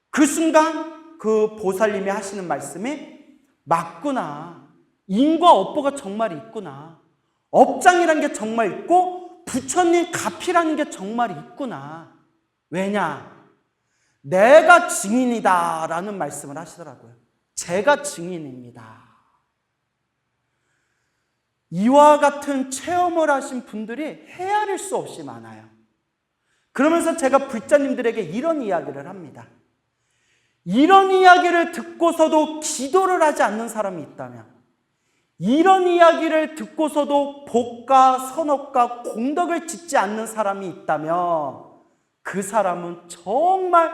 그 순간 그 보살님이 하시는 말씀이 맞구나. 인과 업보가 정말 있구나. 업장이란 게 정말 있고 부처님 가피라는 게 정말 있구나. 왜냐? 내가 증인이다 라는 말씀을 하시더라고요. 제가 증인입니다. 이와 같은 체험을 하신 분들이 헤아릴 수 없이 많아요. 그러면서 제가 불자님들에게 이런 이야기를 합니다. 이런 이야기를 듣고서도 기도를 하지 않는 사람이 있다면, 이런 이야기를 듣고서도 복과 선업과 공덕을 짓지 않는 사람이 있다면 그 사람은 정말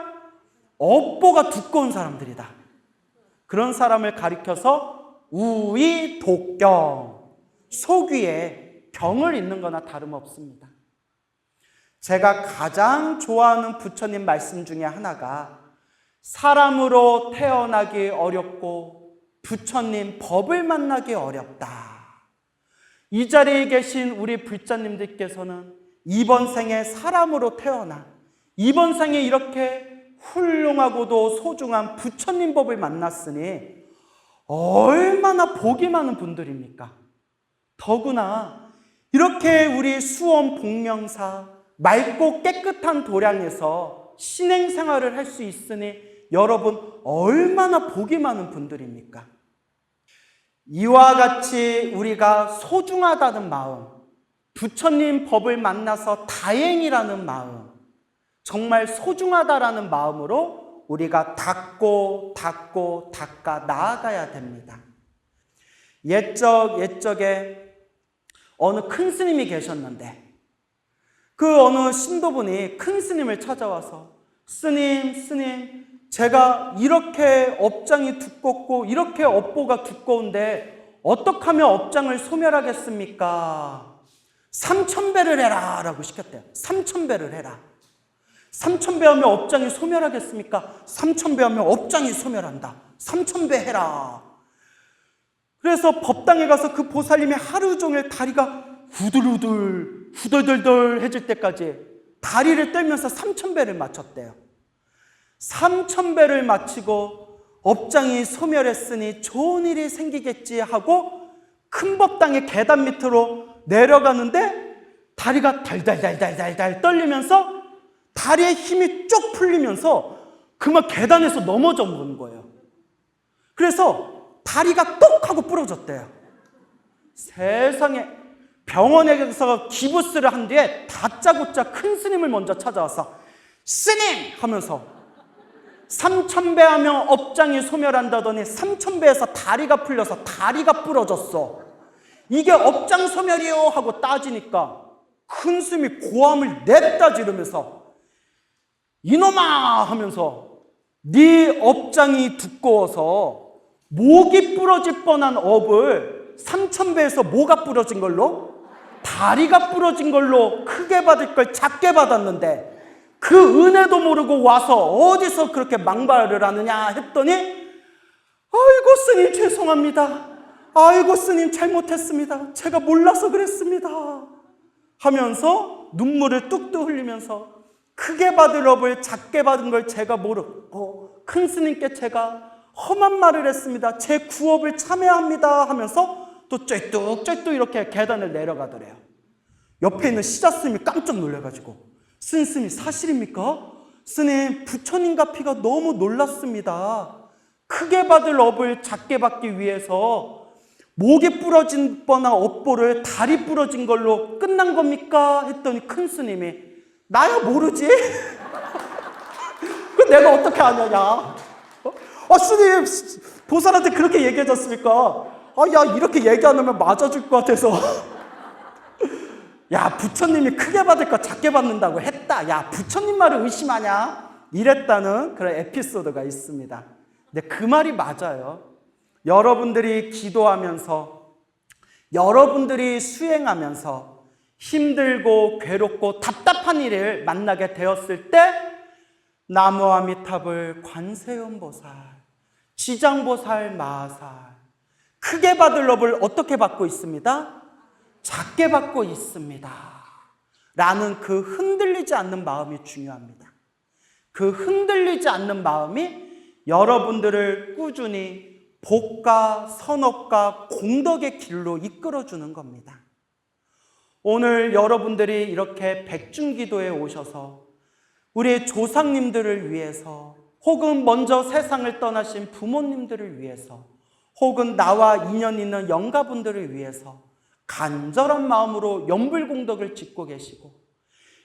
업보가 두꺼운 사람들이다. 그런 사람을 가리켜서 우의독경, 속위에 병을 있는 거나 다름없습니다. 제가 가장 좋아하는 부처님 말씀 중에 하나가 사람으로 태어나기 어렵고 부처님 법을 만나기 어렵다. 이 자리에 계신 우리 불자님들께서는 이번 생에 사람으로 태어나 이번 생에 이렇게 훌륭하고도 소중한 부처님 법을 만났으니 얼마나 복이 많은 분들입니까? 더구나 이렇게 우리 수원 복명사 맑고 깨끗한 도량에서 신행생활을 할 수 있으니 여러분 얼마나 복이 많은 분들입니까? 이와 같이 우리가 소중하다는 마음, 부처님 법을 만나서 다행이라는 마음, 정말 소중하다라는 마음으로 우리가 닦아 나아가야 됩니다. 옛적에 어느 큰 스님이 계셨는데 그 어느 신도분이 큰 스님을 찾아와서 스님, 제가 이렇게 업장이 두껍고 이렇게 업보가 두꺼운데 어떻게 하면 업장을 소멸하겠습니까? 3,000배를 해라 라고 시켰대요. 3,000배를 해라. 3,000배 하면 업장이 소멸하겠습니까? 3,000배 하면 업장이 소멸한다. 3,000배 해라. 그래서 법당에 가서 그 보살님이 하루 종일 다리가 후들후들 후덜덜덜 해질 때까지 다리를 떨면서 3,000배를 맞췄대요. 3,000배를 마치고 업장이 소멸했으니 좋은 일이 생기겠지 하고 큰 법당의 계단 밑으로 내려가는데 다리가 달달달달달달 떨리면서 다리에 힘이 쭉 풀리면서 그만 계단에서 넘어져 버린 거예요. 그래서 다리가 똑 하고 부러졌대요. 세상에. 병원에 가서 기부스를 한 뒤에 다짜고짜 큰 스님을 먼저 찾아와서 스님! 하면서 3,000배 하면 업장이 소멸한다더니 3,000배에서 다리가 풀려서 다리가 부러졌어. 이게 업장 소멸이요 하고 따지니까 큰 스님이 고함을 냅다 지르면서 이놈아 하면서 네 업장이 두꺼워서 목이 부러질 뻔한 업을 3,000배에서 뭐가 부러진 걸로? 다리가 부러진 걸로 크게 받을 걸 작게 받았는데 그 은혜도 모르고 와서 어디서 그렇게 망발을 하느냐 했더니 아이고 스님 죄송합니다. 아이고 스님 잘못했습니다. 제가 몰라서 그랬습니다. 하면서 눈물을 뚝뚝 흘리면서 크게 받을 업을 작게 받은 걸 제가 모르고 큰 스님께 제가 험한 말을 했습니다. 제 구업을 참회합니다 하면서 또 쩔뚝쩔뚝 이렇게 계단을 내려가더래요. 옆에 있는 시자 스님이 깜짝 놀라가지고 스님이 사실입니까? 스님 부처님 가피가 너무 놀랐습니다. 크게 받을 업을 작게 받기 위해서 목이 부러진 뻔한 업보를 다리 부러진 걸로 끝난 겁니까? 했더니 큰 스님이 나야 모르지? 그 내가 어떻게 아냐냐? 스님 보살한테 그렇게 얘기해줬습니까? 야 이렇게 얘기 안 하면 맞아줄 것 같아서 야 부처님이 크게 받을 거 작게 받는다고 했다. 야 부처님 말을 의심하냐? 이랬다는 그런 에피소드가 있습니다. 근데 그 말이 맞아요. 여러분들이 기도하면서 여러분들이 수행하면서 힘들고 괴롭고 답답한 일을 만나게 되었을 때 나무아미타불 관세음보살, 지장보살, 마하살 크게 받을 업을 어떻게 받고 있습니다? 작게 받고 있습니다. 라는 그 흔들리지 않는 마음이 중요합니다. 그 흔들리지 않는 마음이 여러분들을 꾸준히 복과 선업과 공덕의 길로 이끌어주는 겁니다. 오늘 여러분들이 이렇게 백중기도에 오셔서 우리 조상님들을 위해서 혹은 먼저 세상을 떠나신 부모님들을 위해서 혹은 나와 인연 있는 영가분들을 위해서 간절한 마음으로 연불공덕을 짓고 계시고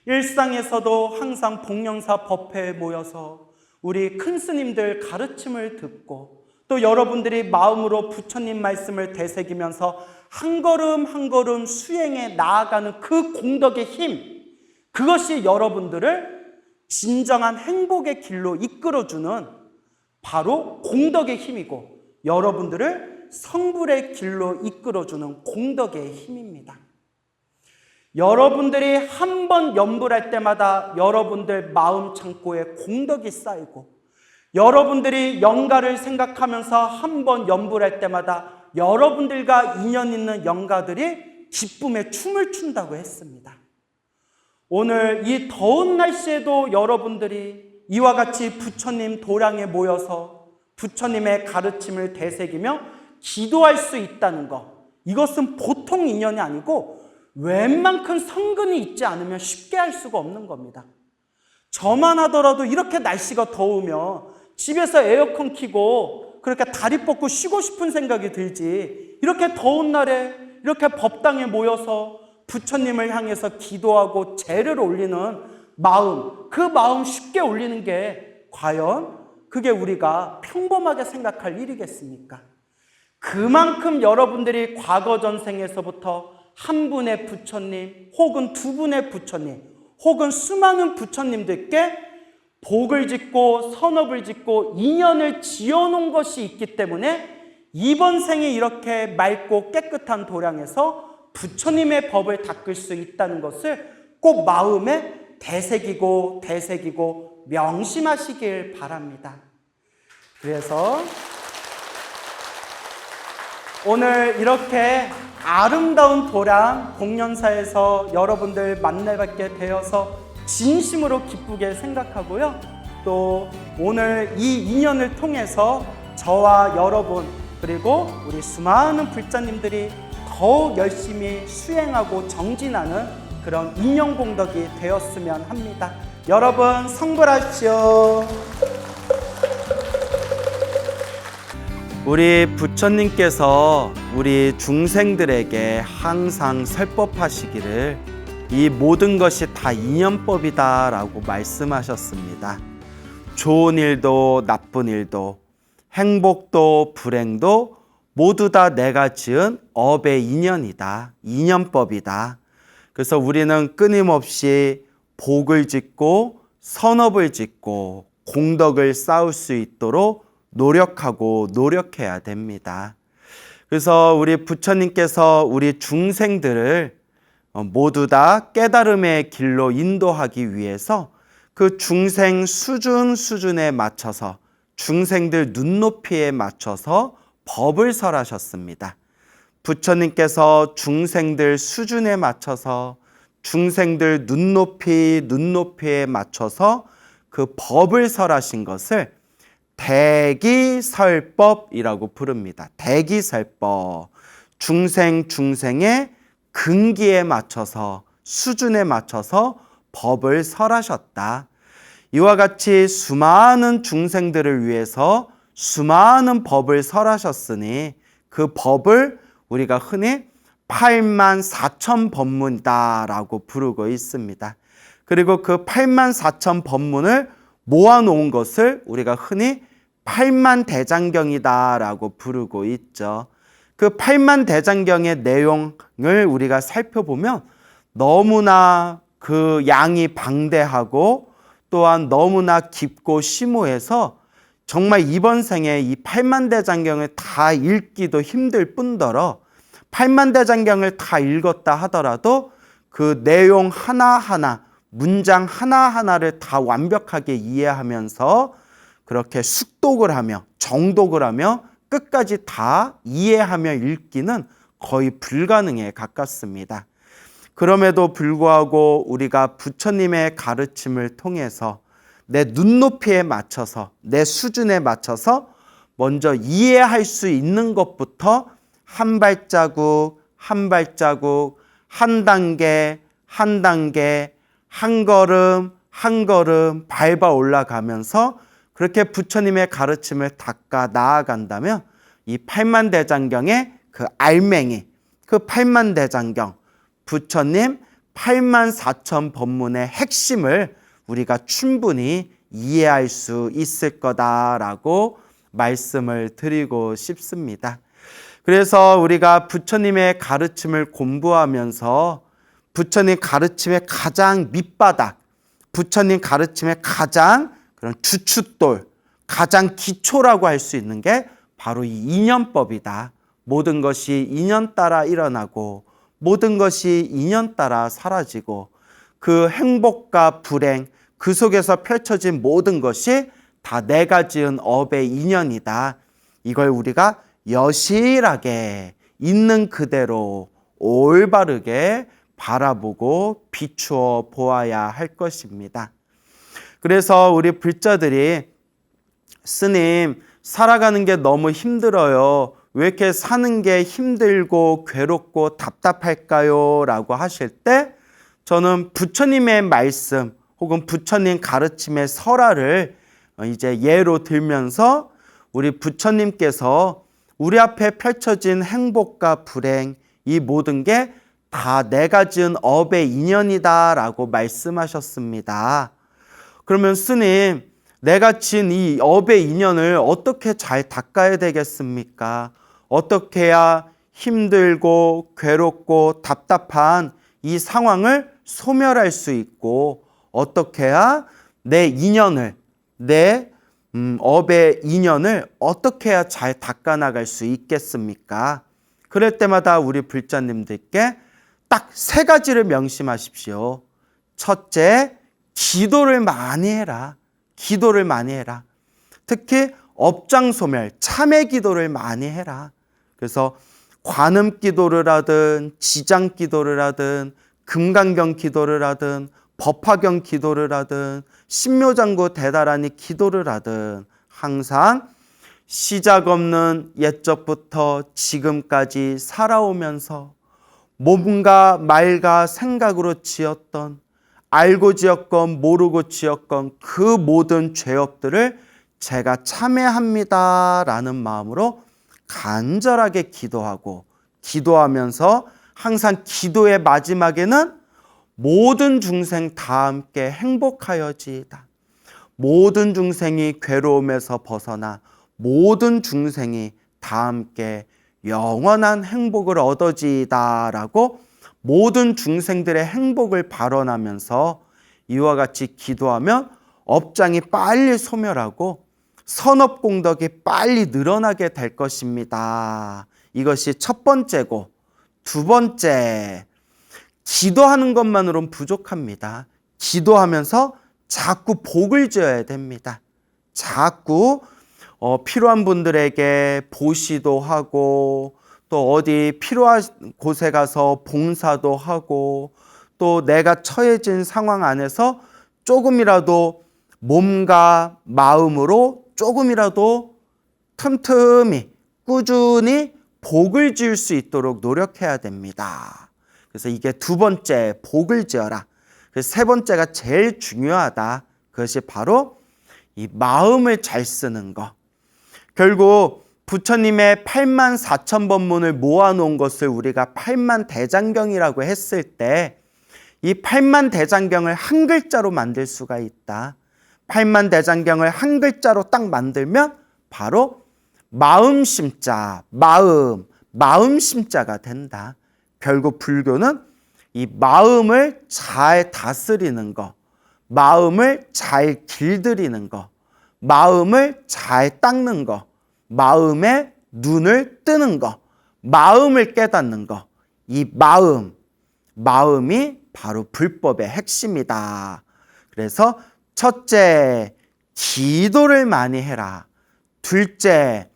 일상에서도 항상 복령사 법회에 모여서 우리 큰 스님들 가르침을 듣고 또 여러분들이 마음으로 부처님 말씀을 되새기면서 한 걸음 한 걸음 수행해 나아가는 그 공덕의 힘, 그것이 여러분들을 진정한 행복의 길로 이끌어주는 바로 공덕의 힘이고 여러분들을 성불의 길로 이끌어주는 공덕의 힘입니다. 여러분들이 한 번 연불할 때마다 여러분들 마음 창고에 공덕이 쌓이고 여러분들이 영가를 생각하면서 한 번 연불할 때마다 여러분들과 인연 있는 영가들이 기쁨의 춤을 춘다고 했습니다. 오늘 이 더운 날씨에도 여러분들이 이와 같이 부처님 도량에 모여서 부처님의 가르침을 되새기며 기도할 수 있다는 것, 이것은 보통 인연이 아니고 웬만큼 성근이 있지 않으면 쉽게 할 수가 없는 겁니다. 저만 하더라도 이렇게 날씨가 더우면 집에서 에어컨 켜고 그렇게 다리 뻗고 쉬고 싶은 생각이 들지, 이렇게 더운 날에 이렇게 법당에 모여서 부처님을 향해서 기도하고 제를 올리는 마음, 그 마음 쉽게 올리는 게 과연 그게 우리가 평범하게 생각할 일이겠습니까? 그만큼 여러분들이 과거 전생에서부터 한 분의 부처님 혹은 두 분의 부처님 혹은 수많은 부처님들께 복을 짓고 선업을 짓고 인연을 지어놓은 것이 있기 때문에 이번 생에 이렇게 맑고 깨끗한 도량에서 부처님의 법을 닦을 수 있다는 것을 꼭 마음에 되새기고 명심하시길 바랍니다. 그래서 오늘 이렇게 아름다운 도량 공연사에서 여러분들 만나뵙게 되어서 진심으로 기쁘게 생각하고요. 또 오늘 이 인연을 통해서 저와 여러분 그리고 우리 수많은 불자님들이 더욱 열심히 수행하고 정진하는 그런 인연공덕이 되었으면 합니다. 여러분 성불하시오. 우리 부처님께서 우리 중생들에게 항상 설법하시기를 이 모든 것이 다 인연법이다 라고 말씀하셨습니다. 좋은 일도 나쁜 일도 행복도 불행도 모두 다 내가 지은 업의 인연이다. 인연법이다. 그래서 우리는 끊임없이 복을 짓고 선업을 짓고 공덕을 쌓을 수 있도록 노력해야 됩니다. 그래서 우리 부처님께서 우리 중생들을 모두 다 깨달음의 길로 인도하기 위해서 그 중생 수준에 맞춰서 중생들 눈높이에 맞춰서 법을 설하셨습니다. 부처님께서 중생들 수준에 맞춰서 중생들 눈높이에 맞춰서 그 법을 설하신 것을 대기설법이라고 부릅니다. 대기설법. 중생의 근기에 맞춰서 수준에 맞춰서 법을 설하셨다. 이와 같이 수많은 중생들을 위해서 수많은 법을 설하셨으니 그 법을 우리가 흔히 84,000법문이다라고 부르고 있습니다. 그리고 그 84,000법문을 모아놓은 것을 우리가 흔히 8만대장경이다라고 부르고 있죠. 그 8만대장경의 내용을 우리가 살펴보면 너무나 그 양이 방대하고 또한 너무나 깊고 심오해서 정말 이번 생에 이 8만대장경을 다 읽기도 힘들 뿐더러 8만대장경을 다 읽었다 하더라도 그 내용 하나하나 문장 하나하나를 다 완벽하게 이해하면서 그렇게 숙독을 하며 정독을 하며 끝까지 다 이해하며 읽기는 거의 불가능에 가깝습니다. 그럼에도 불구하고 우리가 부처님의 가르침을 통해서 내 눈높이에 맞춰서 내 수준에 맞춰서 먼저 이해할 수 있는 것부터 한 발자국 한 발자국 한 단계 한 단계 한 걸음 한 걸음 밟아 올라가면서 그렇게 부처님의 가르침을 닦아 나아간다면 이 팔만대장경의 그 알맹이, 그 팔만대장경, 부처님 84,000법문의 핵심을 우리가 충분히 이해할 수 있을 거다라고 말씀을 드리고 싶습니다. 그래서 우리가 부처님의 가르침을 공부하면서 부처님 가르침의 가장 밑바닥, 부처님 가르침의 가장 그런 주춧돌, 가장 기초라고 할 수 있는 게 바로 이 인연법이다. 모든 것이 인연 따라 일어나고 모든 것이 인연 따라 사라지고 그 행복과 불행, 그 속에서 펼쳐진 모든 것이 다 내가 지은 업의 인연이다. 이걸 우리가 여실하게 있는 그대로 올바르게 바라보고 비추어 보아야 할 것입니다. 그래서 우리 불자들이 스님 살아가는 게 너무 힘들어요. 왜 이렇게 사는 게 힘들고 괴롭고 답답할까요? 라고 하실 때 저는 부처님의 말씀 혹은 부처님 가르침의 설화를 이제 예로 들면서 우리 부처님께서 우리 앞에 펼쳐진 행복과 불행 이 모든 게 다 내가 지은 업의 인연이다 라고 말씀하셨습니다. 그러면 스님 내가 지은 이 업의 인연을 어떻게 잘 닦아야 되겠습니까? 어떻게 해야 힘들고 괴롭고 답답한 이 상황을 소멸할 수 있고 어떻게 해야 내 인연을 내 업의 인연을 어떻게 해야 잘 닦아나갈 수 있겠습니까? 그럴 때마다 우리 불자님들께 딱 세 가지를 명심하십시오. 첫째, 기도를 많이 해라. 기도를 많이 해라. 특히 업장소멸, 참회 기도를 많이 해라. 그래서 관음 기도를 하든 지장 기도를 하든 금강경 기도를 하든 법화경 기도를 하든 신묘장구 대다라니 기도를 하든 항상 시작 없는 옛적부터 지금까지 살아오면서 몸과 말과 생각으로 지었던, 알고 지었건 모르고 지었건 그 모든 죄업들을 제가 참회합니다라는 마음으로 간절하게 기도하고, 기도하면서 항상 기도의 마지막에는 모든 중생 다 함께 행복하여지이다. 모든 중생이 괴로움에서 벗어나 모든 중생이 다 함께 영원한 행복을 얻어지이다 라고 모든 중생들의 행복을 발언하면서 이와 같이 기도하면 업장이 빨리 소멸하고 선업공덕이 빨리 늘어나게 될 것입니다. 이것이 첫 번째고, 두 번째, 기도하는 것만으로는 부족합니다. 기도하면서 자꾸 복을 지어야 됩니다. 자꾸 필요한 분들에게 보시도 하고, 또 어디 필요한 곳에 가서 봉사도 하고, 또 내가 처해진 상황 안에서 조금이라도 몸과 마음으로 조금이라도 틈틈이 꾸준히 복을 지을 수 있도록 노력해야 됩니다. 그래서 이게 두 번째, 복을 지어라. 그래서 세 번째가 제일 중요하다. 그것이 바로 이 마음을 잘 쓰는 것. 결국 부처님의 84,000번문을 모아놓은 것을 우리가 8만대장경이라고 했을 때 이 8만대장경을 한 글자로 만들 수가 있다. 8만대장경을 한 글자로 딱 만들면 바로 마음심자, 마음심자가 된다. 결국 불교는 이 마음을 잘 다스리는 것, 마음을 잘 길들이는 것, 마음을 잘 닦는 것, 마음에 눈을 뜨는 것, 마음을 깨닫는 것, 이 마음이 바로 불법의 핵심이다. 그래서 첫째, 기도를 많이 해라. 둘째,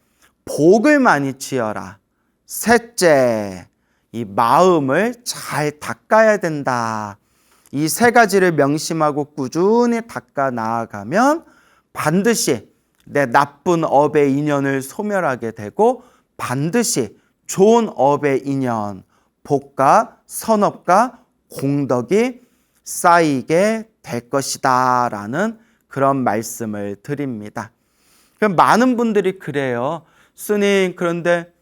복을 많이 지어라. 셋째, 이 마음을 잘 닦아야 된다. 이 세 가지를 명심하고 꾸준히 닦아 나아가면 반드시 내 나쁜 업의 인연을 소멸하게 되고 반드시 좋은 업의 인연, 복과 선업과 공덕이 쌓이게 될 것이다 라는 그런 말씀을 드립니다. 많은 분들이 그래요. 스님, 그런데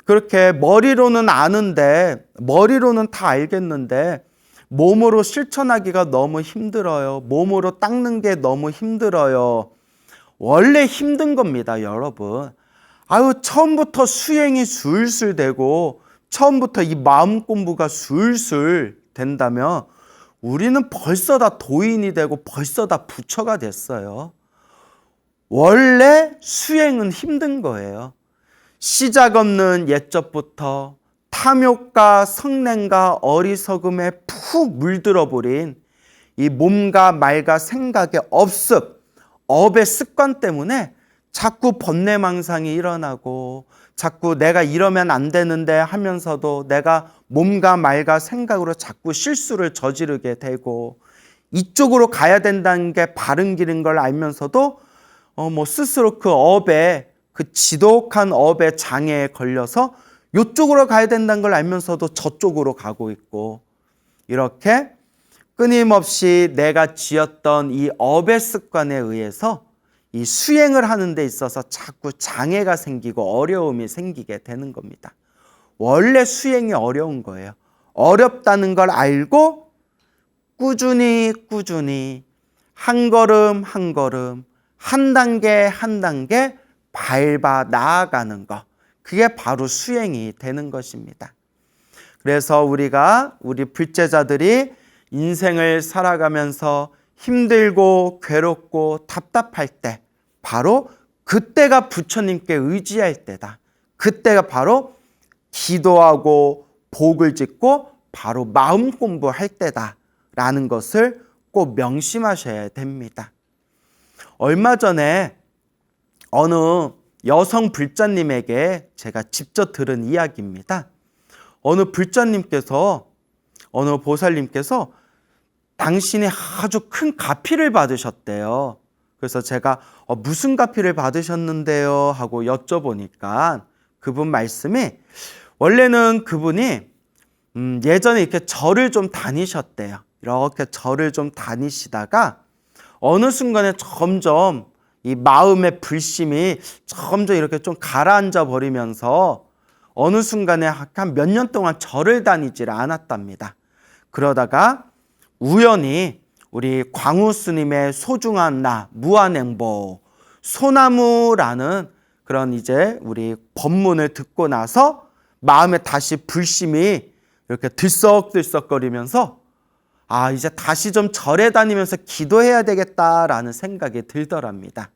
그렇게 머리로는 아는데, 머리로는 다 알겠는데 몸으로 실천하기가 너무 힘들어요. 몸으로 닦는 게 너무 힘들어요. 원래 힘든 겁니다, 여러분. 처음부터 수행이 술술 되고 처음부터 이 마음 공부가 술술 된다면 우리는 벌써 다 도인이 되고 벌써 다 부처가 됐어요. 원래 수행은 힘든 거예요. 시작 없는 옛적부터 탐욕과 성냄과 어리석음에 푹 물들어 버린 이 몸과 말과 생각의 업의 습관 때문에 자꾸 번뇌망상이 일어나고 자꾸 내가 이러면 안 되는데 하면서도 내가 몸과 말과 생각으로 자꾸 실수를 저지르게 되고 이쪽으로 가야 된다는 게 바른 길인 걸 알면서도 스스로 그 지독한 업의 장애에 걸려서 이쪽으로 가야 된다는 걸 알면서도 저쪽으로 가고 있고, 이렇게 끊임없이 내가 지었던 이 업의 습관에 의해서 이 수행을 하는 데 있어서 자꾸 장애가 생기고 어려움이 생기게 되는 겁니다. 원래 수행이 어려운 거예요. 어렵다는 걸 알고 꾸준히 한 걸음 한 걸음, 한 단계 한 단계 밟아 나아가는 것, 그게 바로 수행이 되는 것입니다. 그래서 우리 불제자들이 인생을 살아가면서 힘들고 괴롭고 답답할 때 바로 그때가 부처님께 의지할 때다. 그때가 바로 기도하고 복을 짓고 바로 마음 공부할 때다라는 것을 꼭 명심하셔야 됩니다. 얼마 전에 어느 여성 불자님에게 제가 직접 들은 이야기입니다. 어느 불자님께서, 어느 보살님께서 당신이 아주 큰 가피를 받으셨대요. 그래서 제가 무슨 가피를 받으셨는데요? 하고 여쭤보니까 그분 말씀이, 원래는 그분이 예전에 이렇게 절을 좀 다니셨대요. 이렇게 절을 좀 다니시다가 어느 순간에 점점 이 마음의 불심이 점점 이렇게 좀 가라앉아 버리면서 어느 순간에 한 몇 년 동안 절을 다니질 않았답니다. 그러다가 우연히 우리 광우 스님의 소중한 나, 무한행보, 소나무라는 그런 이제 우리 법문을 듣고 나서 마음에 다시 불심이 이렇게 들썩들썩거리면서 이제 다시 좀 절에 다니면서 기도해야 되겠다라는 생각이 들더랍니다.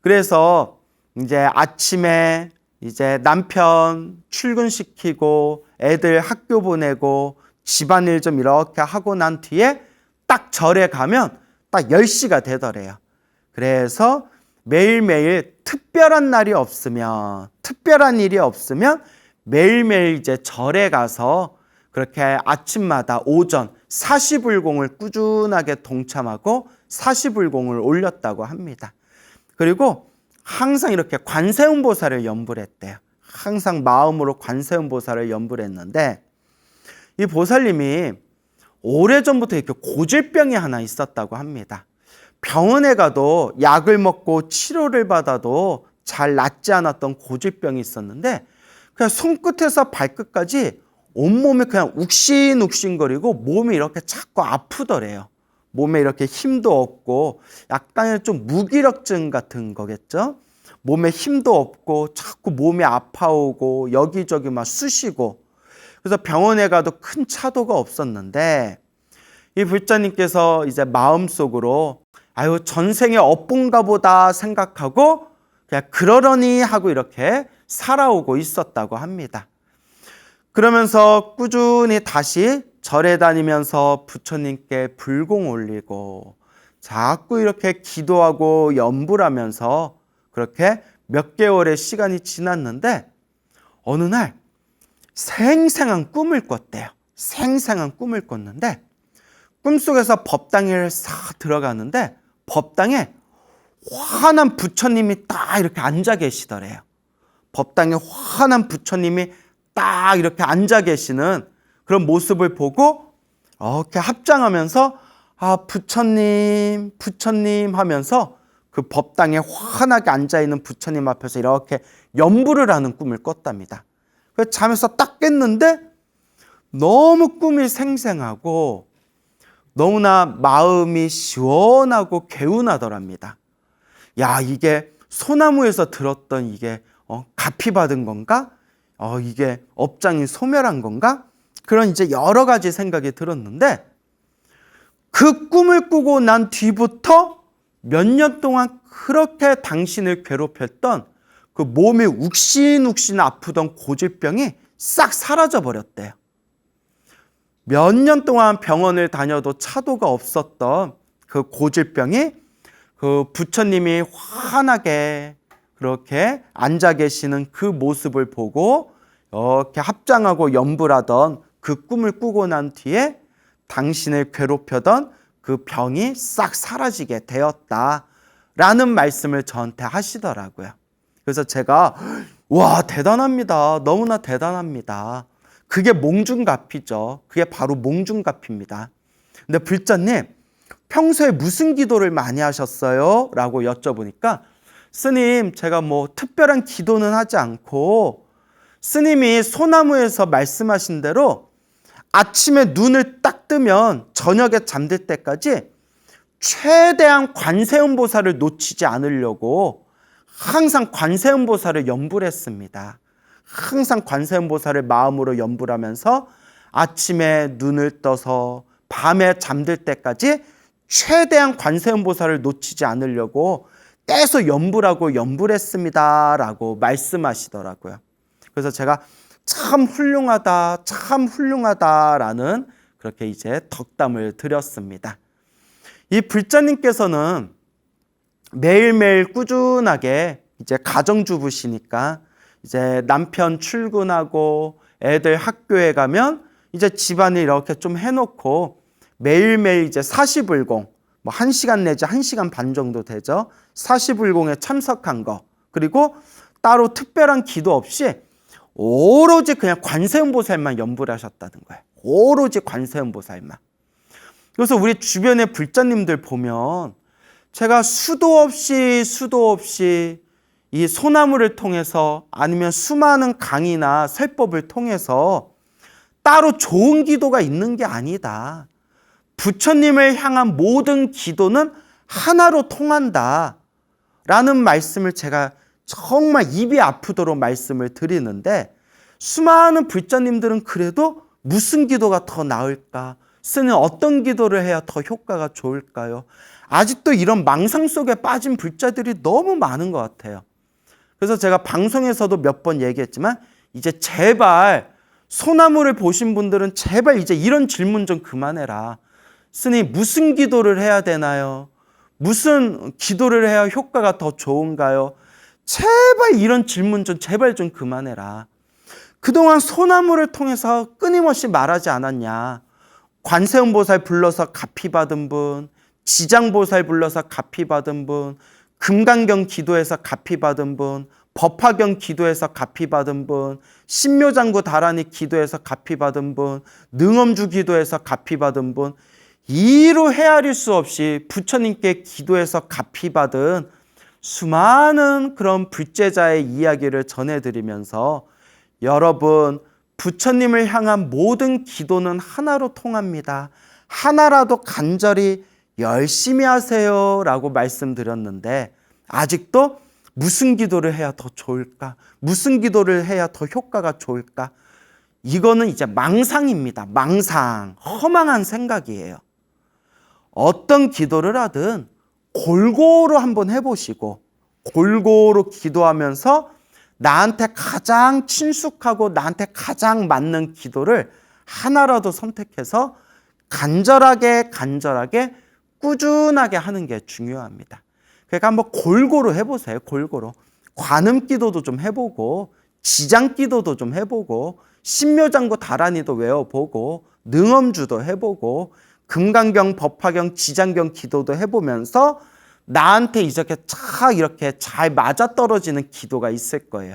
그래서 이제 아침에 이제 남편 출근시키고 애들 학교 보내고 집안일 좀 이렇게 하고 난 뒤에 딱 절에 가면 딱 10시가 되더래요. 그래서 매일매일 특별한 날이 없으면, 특별한 일이 없으면 매일매일 이제 절에 가서 그렇게 아침마다 오전 사시불공을 꾸준하게 동참하고 사시불공을 올렸다고 합니다. 그리고 항상 이렇게 관세음보살을 연불 했대요. 항상 마음으로 관세음보살을 연불 했는데, 이 보살님이 오래전부터 이렇게 고질병이 하나 있었다고 합니다. 병원에 가도 약을 먹고 치료를 받아도 잘 낫지 않았던 고질병이 있었는데, 그냥 손끝에서 발끝까지 온몸이 그냥 욱신욱신거리고 몸이 이렇게 자꾸 아프더래요. 몸에 이렇게 힘도 없고 약간의 좀 무기력증 같은 거겠죠. 몸에 힘도 없고 자꾸 몸이 아파오고 여기저기 막 쑤시고, 그래서 병원에 가도 큰 차도가 없었는데 이 불자님께서 이제 마음속으로 전생에 업본가 보다 생각하고 그냥 그러려니 하고 이렇게 살아오고 있었다고 합니다. 그러면서 꾸준히 다시 절에 다니면서 부처님께 불공 올리고 자꾸 이렇게 기도하고 염불하면서 그렇게 몇 개월의 시간이 지났는데 어느 날 생생한 꿈을 꿨대요. 생생한 꿈을 꿨는데 꿈속에서 법당에 싹 들어가는데 법당에 환한 부처님이 딱 이렇게 앉아 계시더래요. 법당에 환한 부처님이 딱 이렇게 앉아 계시는 그런 모습을 보고 이렇게 합장하면서 부처님, 부처님 하면서 그 법당에 환하게 앉아있는 부처님 앞에서 이렇게 연불을 하는 꿈을 꿨답니다. 그래서 잠에서 딱 깼는데 너무 꿈이 생생하고 너무나 마음이 시원하고 개운하더랍니다. 야, 이게 소나무에서 들었던 이게 가피 받은 건가? 이게 업장이 소멸한 건가? 그런 이제 여러 가지 생각이 들었는데 그 꿈을 꾸고 난 뒤부터 몇 년 동안 그렇게 당신을 괴롭혔던 그 몸이 욱신욱신 아프던 고질병이 싹 사라져 버렸대요. 몇 년 동안 병원을 다녀도 차도가 없었던 그 고질병이 그 부처님이 환하게 그렇게 앉아 계시는 그 모습을 보고 이렇게 합장하고 연불하던 그 꿈을 꾸고 난 뒤에 당신을 괴롭혀던 그 병이 싹 사라지게 되었다라는 말씀을 저한테 하시더라고요. 그래서 제가 와, 대단합니다. 너무나 대단합니다. 그게 몽중가피죠. 그게 바로 몽중가피입니다. 근데 불자님, 평소에 무슨 기도를 많이 하셨어요? 라고 여쭤보니까 스님, 제가 뭐 특별한 기도는 하지 않고 스님이 소나무에서 말씀하신 대로 아침에 눈을 딱 뜨면 저녁에 잠들 때까지 최대한 관세음보살을 놓치지 않으려고 항상 관세음보살을 연불했습니다. 항상 관세음보살을 마음으로 연불하면서 아침에 눈을 떠서 밤에 잠들 때까지 최대한 관세음보살을 놓치지 않으려고 떼서 염불하고 염불했습니다 라고 말씀하시더라고요. 그래서 제가 참 훌륭하다라는 그렇게 이제 덕담을 드렸습니다. 이 불자님께서는 매일매일 꾸준하게 이제 가정주부시니까 이제 남편 출근하고 애들 학교에 가면 이제 집안일 이렇게 좀 해놓고 매일매일 이제 사시불공, 뭐 1시간 내지 1시간 반 정도 되죠. 사시불공에 참석한 거, 그리고 따로 특별한 기도 없이 오로지 그냥 관세음보살만 염불 하셨다는 거예요. 오로지 관세음보살만. 그래서 우리 주변의 불자님들 보면 제가 수도 없이 이 소나무를 통해서 아니면 수많은 강의나 설법을 통해서 따로 좋은 기도가 있는 게 아니다. 부처님을 향한 모든 기도는 하나로 통한다 라는 말씀을 제가 정말 입이 아프도록 말씀을 드리는데, 수많은 불자님들은 그래도 무슨 기도가 더 나을까? 스님 어떤 기도를 해야 더 효과가 좋을까요? 아직도 이런 망상 속에 빠진 불자들이 너무 많은 것 같아요. 그래서 제가 방송에서도 몇 번 얘기했지만 이제 제발 소나무를 보신 분들은 제발 이제 이런 질문 좀 그만해라. 스님 무슨 기도를 해야 되나요? 무슨 기도를 해야 효과가 더 좋은가요? 제발 이런 질문 좀 제발 좀 그만해라. 그동안 소나무를 통해서 끊임없이 말하지 않았냐. 관세음보살 불러서 가피 받은 분, 지장보살 불러서 가피 받은 분, 금강경 기도해서 가피 받은 분, 법화경 기도해서 가피 받은 분, 신묘장구 다라니 기도해서 가피 받은 분, 능엄주 기도해서 가피 받은 분, 이루 헤아릴 수 없이 부처님께 기도해서 가피 받은 수많은 그런 불제자의 이야기를 전해드리면서, 여러분 부처님을 향한 모든 기도는 하나로 통합니다. 하나라도 간절히 열심히 하세요 라고 말씀드렸는데, 아직도 무슨 기도를 해야 더 좋을까? 무슨 기도를 해야 더 효과가 좋을까? 이거는 이제 망상입니다. 망상, 허망한 생각이에요. 어떤 기도를 하든 골고루 한번 해보시고, 골고루 기도하면서 나한테 가장 친숙하고 나한테 가장 맞는 기도를 하나라도 선택해서 간절하게 꾸준하게 하는 게 중요합니다. 그러니까 한번 골고루 해보세요. 골고루. 관음기도도 좀 해보고, 지장기도도 좀 해보고, 신묘장구 다라니도 외워보고, 능엄주도 해보고, 금강경, 법화경, 지장경 기도도 해보면서 나한테 이렇게 잘 맞아떨어지는 기도가 있을 거예요.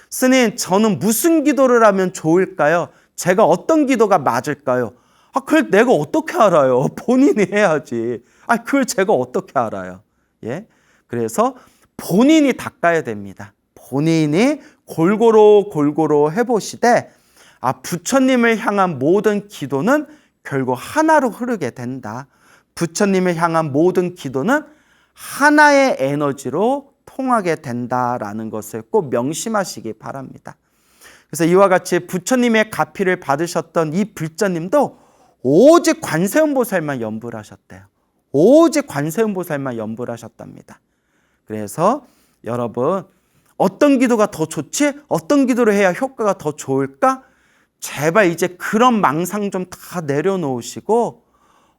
스님, 저는 무슨 기도를 하면 좋을까요? 제가 어떤 기도가 맞을까요? 그걸 내가 어떻게 알아요? 본인이 해야지. 그걸 제가 어떻게 알아요? 예? 그래서 본인이 닦아야 됩니다. 본인이 골고루 해보시되, 부처님을 향한 모든 기도는 결국 하나로 흐르게 된다. 부처님을 향한 모든 기도는 하나의 에너지로 통하게 된다라는 것을 꼭 명심하시기 바랍니다. 그래서 이와 같이 부처님의 가피를 받으셨던 이 불자님도 오직 관세음보살만 염불하셨대요. 오직 관세음보살만 염불하셨답니다. 그래서 여러분, 어떤 기도가 더 좋지? 어떤 기도를 해야 효과가 더 좋을까? 제발 이제 그런 망상 좀 다 내려놓으시고,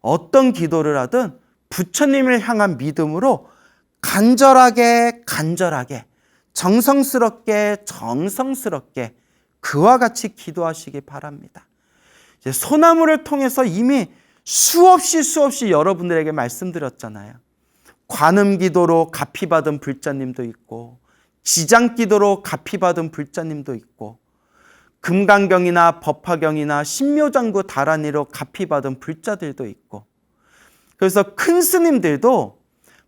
어떤 기도를 하든 부처님을 향한 믿음으로 간절하게 정성스럽게 그와 같이 기도하시기 바랍니다. 이제 소나무를 통해서 이미 수없이 여러분들에게 말씀드렸잖아요. 관음기도로 가피받은 불자님도 있고, 지장기도로 가피받은 불자님도 있고, 금강경이나 법화경이나 신묘장구 다라니로 가피받은 불자들도 있고, 그래서 큰 스님들도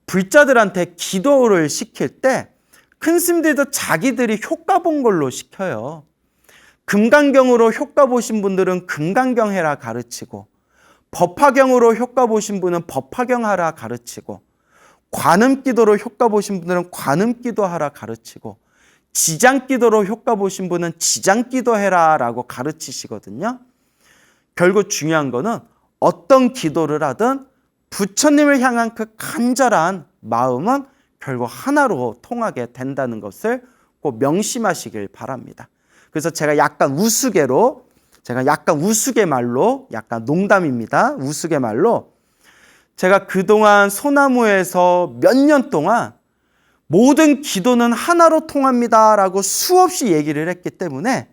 불자들한테 기도를 시킬 때 큰 스님들도 자기들이 효과 본 걸로 시켜요. 금강경으로 효과 보신 분들은 금강경 해라 가르치고, 법화경으로 효과 보신 분은 법화경 하라 가르치고, 관음기도로 효과 보신 분들은 관음기도 하라 가르치고, 지장기도로 효과 보신 분은 지장기도 해라 라고 가르치시거든요. 결국 중요한 거는 어떤 기도를 하든 부처님을 향한 그 간절한 마음은 결국 하나로 통하게 된다는 것을 꼭 명심하시길 바랍니다. 그래서 제가 약간 우스갯말로, 약간 농담입니다. 우스갯말로 제가 그동안 소나무에서 몇 년 동안 모든 기도는 하나로 통합니다라고 수없이 얘기를 했기 때문에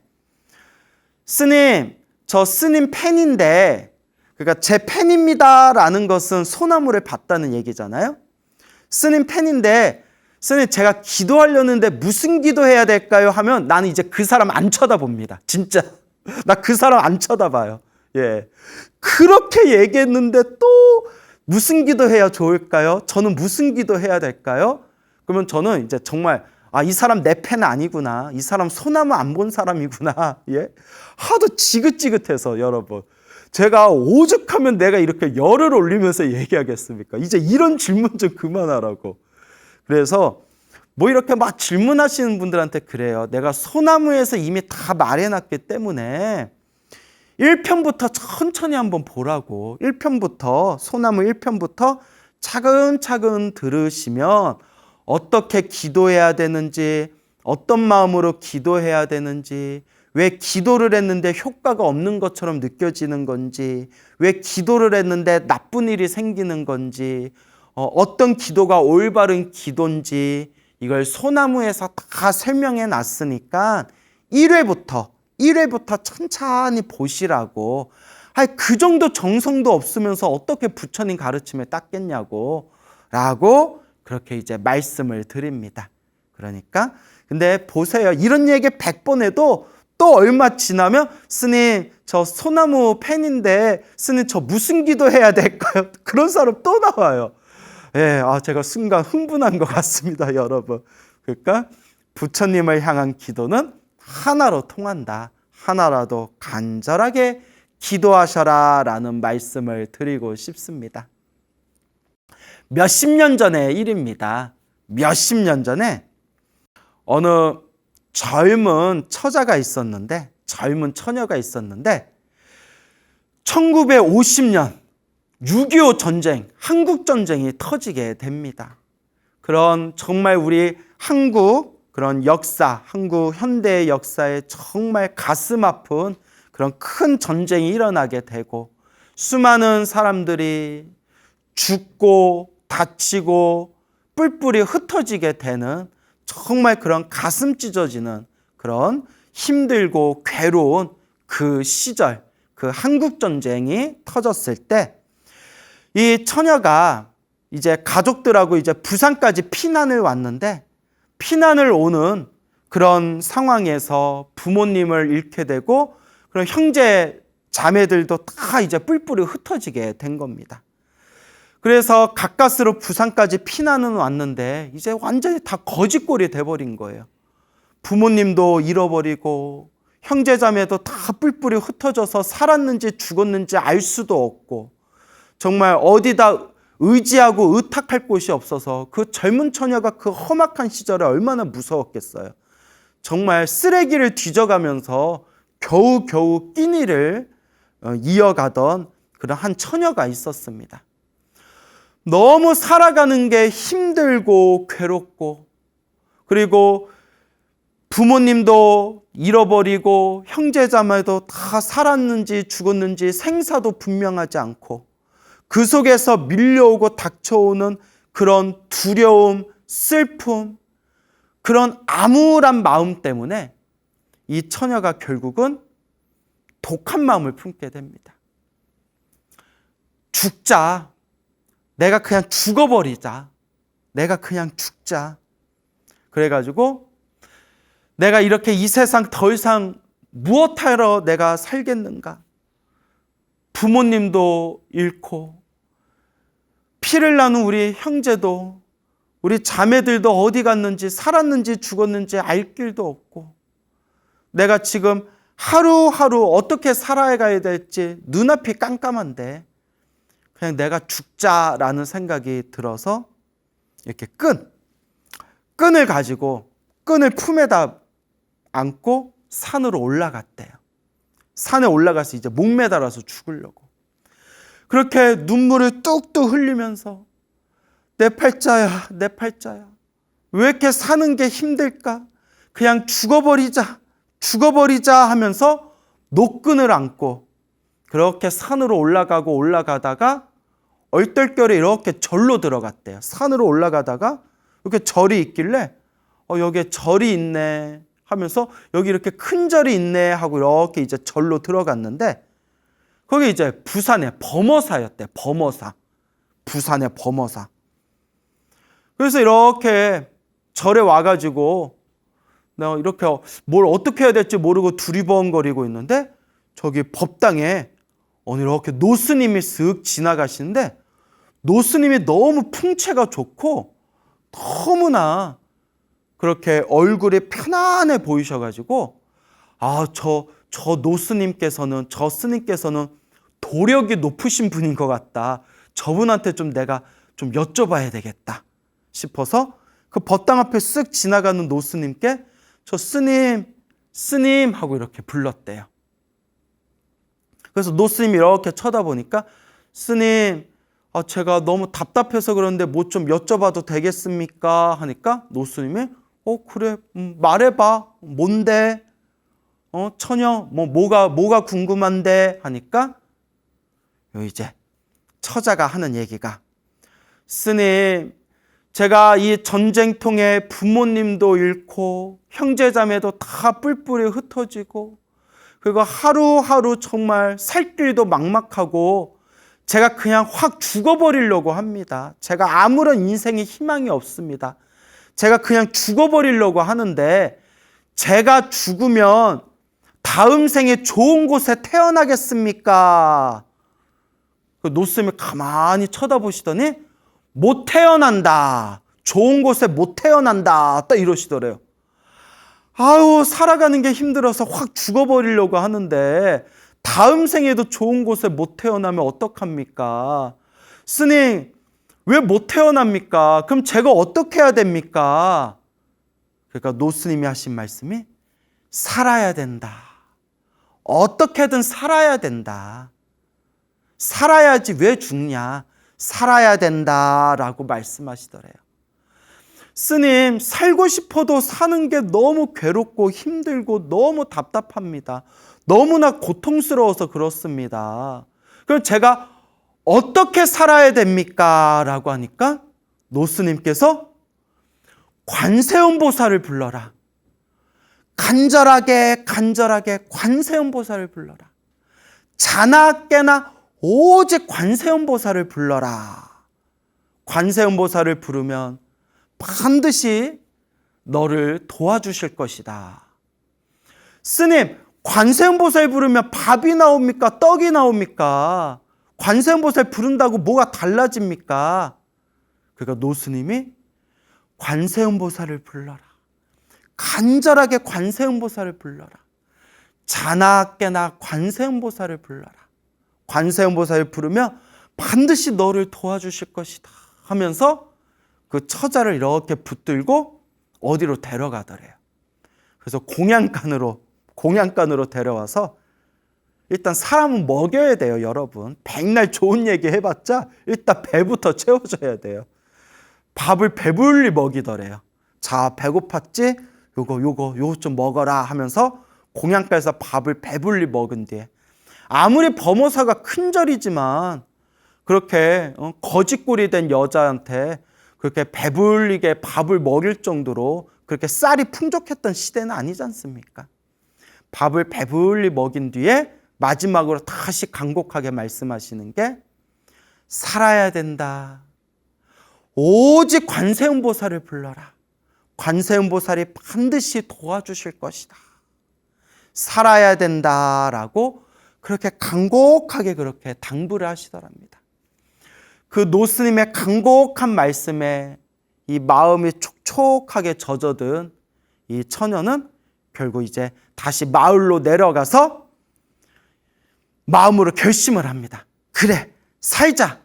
스님, 저 스님 팬인데, 그러니까 제 팬입니다라는 것은 소나무를 봤다는 얘기잖아요. 스님 팬인데, 스님 제가 기도하려는데 무슨 기도해야 될까요? 하면 나는 이제 그 사람 안 쳐다봅니다. 진짜. 나 그 사람 안 쳐다봐요. 예. 그렇게 얘기했는데 또 무슨 기도해야 좋을까요? 저는 무슨 기도해야 될까요? 그러면 저는 이제 정말 이 사람 내 팬 아니구나. 이 사람 소나무 안 본 사람이구나. 예. 하도 지긋지긋해서 여러분. 제가 오죽하면 내가 이렇게 열을 올리면서 얘기하겠습니까? 이제 이런 질문 좀 그만하라고. 그래서 뭐 이렇게 막 질문하시는 분들한테 그래요. 내가 소나무에서 이미 다 말해놨기 때문에 1편부터 천천히 한번 보라고. 1편부터, 소나무 1편부터 차근차근 들으시면 어떻게 기도해야 되는지, 어떤 마음으로 기도해야 되는지, 왜 기도를 했는데 효과가 없는 것처럼 느껴지는 건지, 왜 기도를 했는데 나쁜 일이 생기는 건지, 어떤 기도가 올바른 기도인지 이걸 소나무에서 다 설명해 놨으니까 1회부터 천천히 보시라고. 그 정도 정성도 없으면서 어떻게 부처님 가르침을 닦겠냐고 라고 그렇게 이제 말씀을 드립니다. 그러니까 근데 보세요. 이런 얘기 100번 해도 또 얼마 지나면 스님 저 소나무 팬인데 스님 저 무슨 기도해야 될까요? 그런 사람 또 나와요. 예, 제가 순간 흥분한 것 같습니다, 여러분. 그러니까 부처님을 향한 기도는 하나로 통한다. 하나라도 간절하게 기도하셔라 라는 말씀을 드리고 싶습니다. 몇십 년 전의 일입니다. 몇십 년 전에 어느 젊은 처녀가 있었는데 1950년 6.25 전쟁, 한국 전쟁이 터지게 됩니다. 그런 정말 우리 한국 그런 역사, 한국 현대의 역사에 정말 가슴 아픈 그런 큰 전쟁이 일어나게 되고 수많은 사람들이 죽고 다치고 뿔뿔이 흩어지게 되는 정말 그런 가슴 찢어지는 그런 힘들고 괴로운 그 시절, 그 한국 전쟁이 터졌을 때 이 처녀가 이제 가족들하고 이제 부산까지 피난을 왔는데 피난을 오는 그런 상황에서 부모님을 잃게 되고 그런 형제 자매들도 다 이제 뿔뿔이 흩어지게 된 겁니다. 그래서 가까스로 부산까지 피난은 왔는데 이제 완전히 다 거지꼴이 돼버린 거예요. 부모님도 잃어버리고 형제 자매도 다 뿔뿔이 흩어져서 살았는지 죽었는지 알 수도 없고 정말 어디다 의지하고 의탁할 곳이 없어서 그 젊은 처녀가 그 험악한 시절에 얼마나 무서웠겠어요. 정말 쓰레기를 뒤져가면서 겨우겨우 끼니를 이어가던 그런 한 처녀가 있었습니다. 너무 살아가는 게 힘들고 괴롭고 그리고 부모님도 잃어버리고 형제자매도 다 살았는지 죽었는지 생사도 분명하지 않고 그 속에서 밀려오고 닥쳐오는 그런 두려움, 슬픔, 그런 암울한 마음 때문에 이 처녀가 결국은 독한 마음을 품게 됩니다. 죽자. 내가 그냥 죽어버리자. 내가 그냥 죽자. 그래가지고 내가 이렇게 이 세상 더 이상 무엇하러 내가 살겠는가? 부모님도 잃고 피를 나눈 우리 형제도 우리 자매들도 어디 갔는지 살았는지 죽었는지 알 길도 없고 내가 지금 하루하루 어떻게 살아가야 될지 눈앞이 깜깜한데 그냥 내가 죽자라는 생각이 들어서 이렇게 끈을 가지고 끈을 품에다 안고 산으로 올라갔대요. 산에 올라가서 이제 목매달아서 죽으려고. 그렇게 눈물을 뚝뚝 흘리면서 내 팔자야, 내 팔자야. 왜 이렇게 사는 게 힘들까? 그냥 죽어버리자 하면서 노끈을 안고 그렇게 산으로 올라가다가 얼떨결에 이렇게 절로 들어갔대요. 산으로 올라가다가 이렇게 절이 있길래 여기에 절이 있네 하면서 여기 이렇게 큰 절이 있네 하고 이렇게 이제 절로 들어갔는데 거기 이제 부산의 범어사였대. 범어사. 부산의 범어사. 그래서 이렇게 절에 와가지고 내가 이렇게 뭘 어떻게 해야 될지 모르고 두리번거리고 있는데 저기 법당에 오늘 이렇게 노스님이 쓱 지나가시는데 노스님이 너무 풍채가 좋고 너무나 그렇게 얼굴이 편안해 보이셔가지고 저 노스님께서는 저 스님께서는 도력이 높으신 분인 것 같다. 저분한테 좀 내가 좀 여쭤봐야 되겠다 싶어서 그 법당 앞에 쓱 지나가는 노스님께 저 스님 하고 이렇게 불렀대요. 그래서 노스님이 이렇게 쳐다보니까 스님, 제가 너무 답답해서 그런데 뭐 좀 여쭤봐도 되겠습니까? 하니까 노스님이 그래, 말해봐. 뭔데? 처녀, 뭐가 궁금한데? 하니까 이제 처자가 하는 얘기가 스님, 제가 이 전쟁통에 부모님도 잃고 형제자매도 다 뿔뿔이 흩어지고 그리고 하루하루 정말 살 길도 막막하고 제가 그냥 확 죽어버리려고 합니다. 제가 아무런 인생에 희망이 없습니다. 제가 그냥 죽어버리려고 하는데 제가 죽으면 다음 생에 좋은 곳에 태어나겠습니까? 그 노스님이 가만히 쳐다보시더니 못 태어난다. 좋은 곳에 못 태어난다. 딱 이러시더래요. 살아가는 게 힘들어서 확 죽어버리려고 하는데 다음 생에도 좋은 곳에 못 태어나면 어떡합니까? 스님, 왜 못 태어납니까? 그럼 제가 어떻게 해야 됩니까? 그러니까 노스님이 하신 말씀이 살아야 된다. 어떻게든 살아야 된다. 살아야지 왜 죽냐? 살아야 된다라고 말씀하시더래요. 스님, 살고 싶어도 사는 게 너무 괴롭고 힘들고 너무 답답합니다. 너무나 고통스러워서 그렇습니다. 그럼 제가 어떻게 살아야 됩니까? 라고 하니까 노스님께서 관세음보살을 불러라. 간절하게 관세음보살을 불러라. 자나 깨나 오직 관세음보살을 불러라. 관세음보살을 부르면 반드시 너를 도와주실 것이다. 스님, 관세음보살 부르면 밥이 나옵니까? 떡이 나옵니까? 관세음보살 부른다고 뭐가 달라집니까? 그러니까 노스님이 관세음보살을 불러라. 간절하게 관세음보살을 불러라. 자나 깨나 관세음보살을 불러라. 관세음보살을 부르면 반드시 너를 도와주실 것이다 하면서 그 처자를 이렇게 붙들고 어디로 데려가더래요. 그래서 공양간으로 데려와서 일단 사람은 먹여야 돼요, 여러분. 백날 좋은 얘기 해봤자 일단 배부터 채워줘야 돼요. 밥을 배불리 먹이더래요. 자, 배고팠지? 요거 좀 먹어라 하면서 공양가에서 밥을 배불리 먹은 뒤에 아무리 범어사가 큰 절이지만 그렇게 거짓골이 된 여자한테 그렇게 배불리게 밥을 먹일 정도로 그렇게 쌀이 풍족했던 시대는 아니지 않습니까? 밥을 배불리 먹인 뒤에 마지막으로 다시 간곡하게 말씀하시는 게 살아야 된다. 오직 관세음보살을 불러라. 관세음보살이 반드시 도와주실 것이다. 살아야 된다라고 그렇게 간곡하게 그렇게 당부를 하시더랍니다. 그 노스님의 간곡한 말씀에 이 마음이 촉촉하게 젖어든 이 처녀는 결국 이제 다시 마을로 내려가서 마음으로 결심을 합니다. 그래, 살자.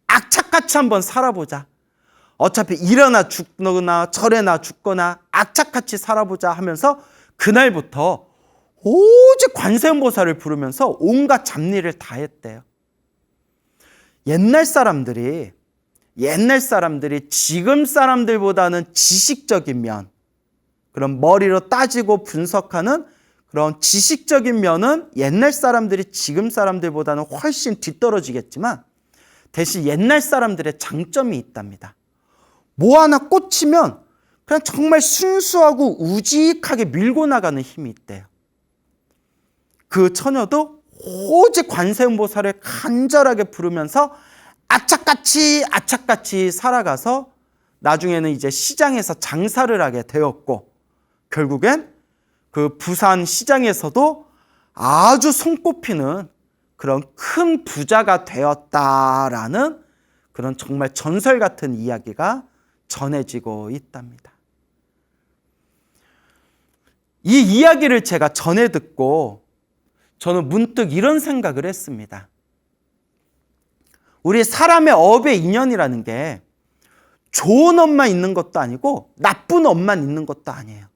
악착같이 한번 살아보자. 어차피 이러나 죽거나 저래나 죽거나 악착같이 살아보자 하면서 그날부터 오직 관세음보살을 부르면서 온갖 잡일을 다 했대요. 옛날 사람들이 옛날 사람들이 지금 사람들보다는 지식적인 면, 그런 머리로 따지고 분석하는 그런 지식적인 면은 옛날 사람들이 지금 사람들보다는 훨씬 뒤떨어지겠지만 대신 옛날 사람들의 장점이 있답니다. 뭐 하나 꽂히면 그냥 정말 순수하고 우직하게 밀고 나가는 힘이 있대요. 그 처녀도 오직 관세음보살을 간절하게 부르면서 악착같이 살아가서 나중에는 이제 시장에서 장사를 하게 되었고, 결국엔 그 부산 시장에서도 아주 손꼽히는 그런 큰 부자가 되었다라는 그런 정말 전설 같은 이야기가 전해지고 있답니다. 이 이야기를 제가 전해 듣고 저는 문득 이런 생각을 했습니다. 우리 사람의 업의 인연이라는 게 좋은 업만 있는 것도 아니고 나쁜 업만 있는 것도 아니에요.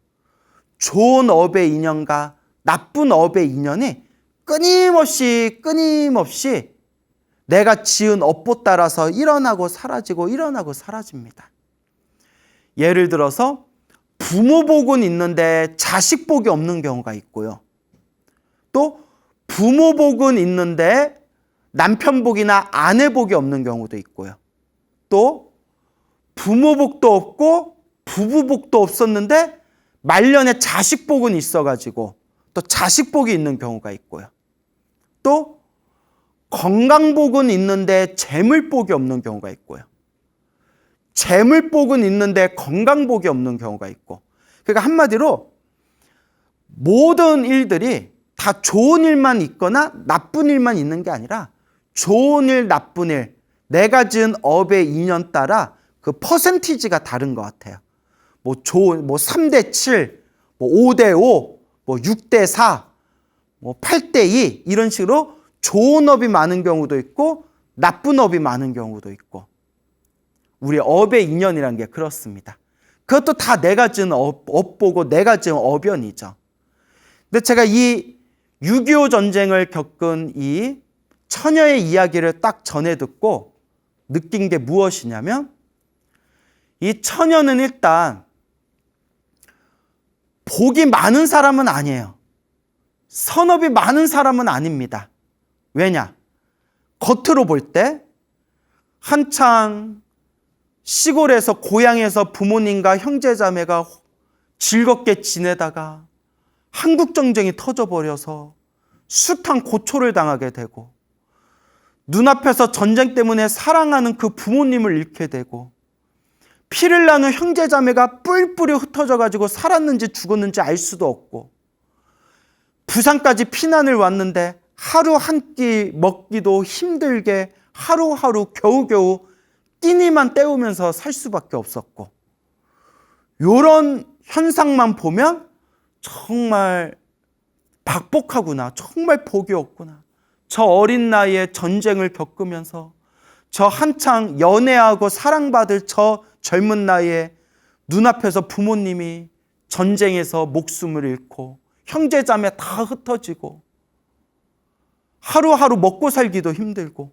좋은 업의 인연과 나쁜 업의 인연이 끊임없이 내가 지은 업보 따라서 일어나고 사라집니다. 예를 들어서 부모 복은 있는데 자식 복이 없는 경우가 있고요. 또 부모 복은 있는데 남편 복이나 아내 복이 없는 경우도 있고요. 또 부모 복도 없고 부부 복도 없었는데 말년에 자식 복은 있어가지고 또 자식 복이 있는 경우가 있고요. 또 건강 복은 있는데 재물 복이 없는 경우가 있고요. 재물 복은 있는데 건강 복이 없는 경우가 있고, 그러니까 한마디로 모든 일들이 다 좋은 일만 있거나 나쁜 일만 있는 게 아니라 좋은 일, 나쁜 일, 내가 지은 업의 인연 따라 그 퍼센티지가 다른 것 같아요. 뭐 3대 7, 뭐 5대 5, 뭐 6대 4, 뭐 8대 2 이런 식으로 좋은 업이 많은 경우도 있고 나쁜 업이 많은 경우도 있고, 우리 업의 인연이라는 게 그렇습니다. 그것도 다 내가 지은 업보고 내가 지은 업연이죠. 근데 제가 이 6.25 전쟁을 겪은 이 처녀의 이야기를 딱 전해 듣고 느낀 게 무엇이냐면, 이 처녀는 일단 복이 많은 사람은 아니에요. 선업이 많은 사람은 아닙니다. 왜냐? 겉으로 볼 때 한창 시골에서 고향에서 부모님과 형제자매가 즐겁게 지내다가 한국전쟁이 터져버려서 숱한 고초를 당하게 되고, 눈앞에서 전쟁 때문에 사랑하는 그 부모님을 잃게 되고, 피를 나눈 형제자매가 뿔뿔이 흩어져가지고 살았는지 죽었는지 알 수도 없고, 부산까지 피난을 왔는데 하루 한 끼 먹기도 힘들게 하루하루 겨우겨우 끼니만 때우면서 살 수밖에 없었고, 이런 현상만 보면 정말 박복하구나, 정말 복이 없구나. 저 어린 나이에 전쟁을 겪으면서 저 한창 연애하고 사랑받을 저 젊은 나이에 눈앞에서 부모님이 전쟁에서 목숨을 잃고 형제자매 다 흩어지고 하루하루 먹고 살기도 힘들고,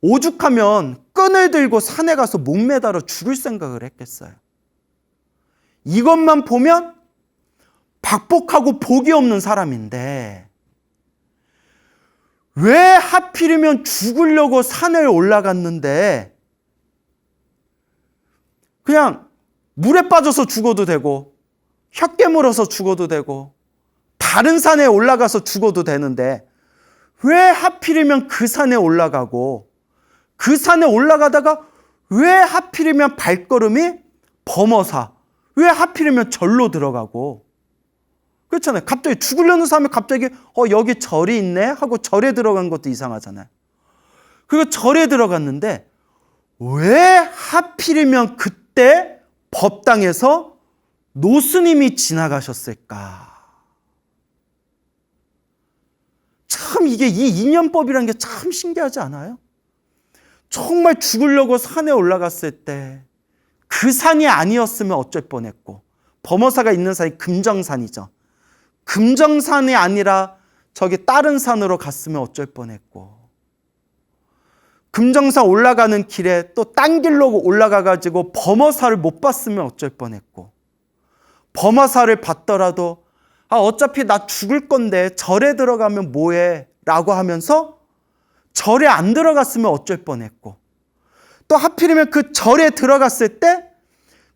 오죽하면 끈을 들고 산에 가서 목매달아 죽을 생각을 했겠어요. 이것만 보면 박복하고 복이 없는 사람인데 왜 하필이면 죽으려고 산을 올라갔는데 그냥 물에 빠져서 죽어도 되고 혀 깨물어서 죽어도 되고 다른 산에 올라가서 죽어도 되는데 왜 하필이면 그 산에 올라가고, 그 산에 올라가다가 왜 하필이면 발걸음이 범어사, 왜 하필이면 절로 들어가고, 그렇잖아요. 갑자기 죽으려는 사람이 갑자기 여기 절이 있네 하고 절에 들어간 것도 이상하잖아요. 그리고 절에 들어갔는데 왜 하필이면 그때 법당에서 노스님이 지나가셨을까? 참 이게 이 인연법이라는 게 참 신기하지 않아요? 정말 죽으려고 산에 올라갔을 때 그 산이 아니었으면 어쩔 뻔했고, 범어사가 있는 산이 금정산이죠. 금정산이 아니라 저기 다른 산으로 갔으면 어쩔 뻔했고, 금정산 올라가는 길에 또 딴 길로 올라가가지고 범어사를 못 봤으면 어쩔 뻔했고, 범어사를 봤더라도 어차피 나 죽을 건데 절에 들어가면 뭐해? 라고 하면서 절에 안 들어갔으면 어쩔 뻔했고, 또 하필이면 그 절에 들어갔을 때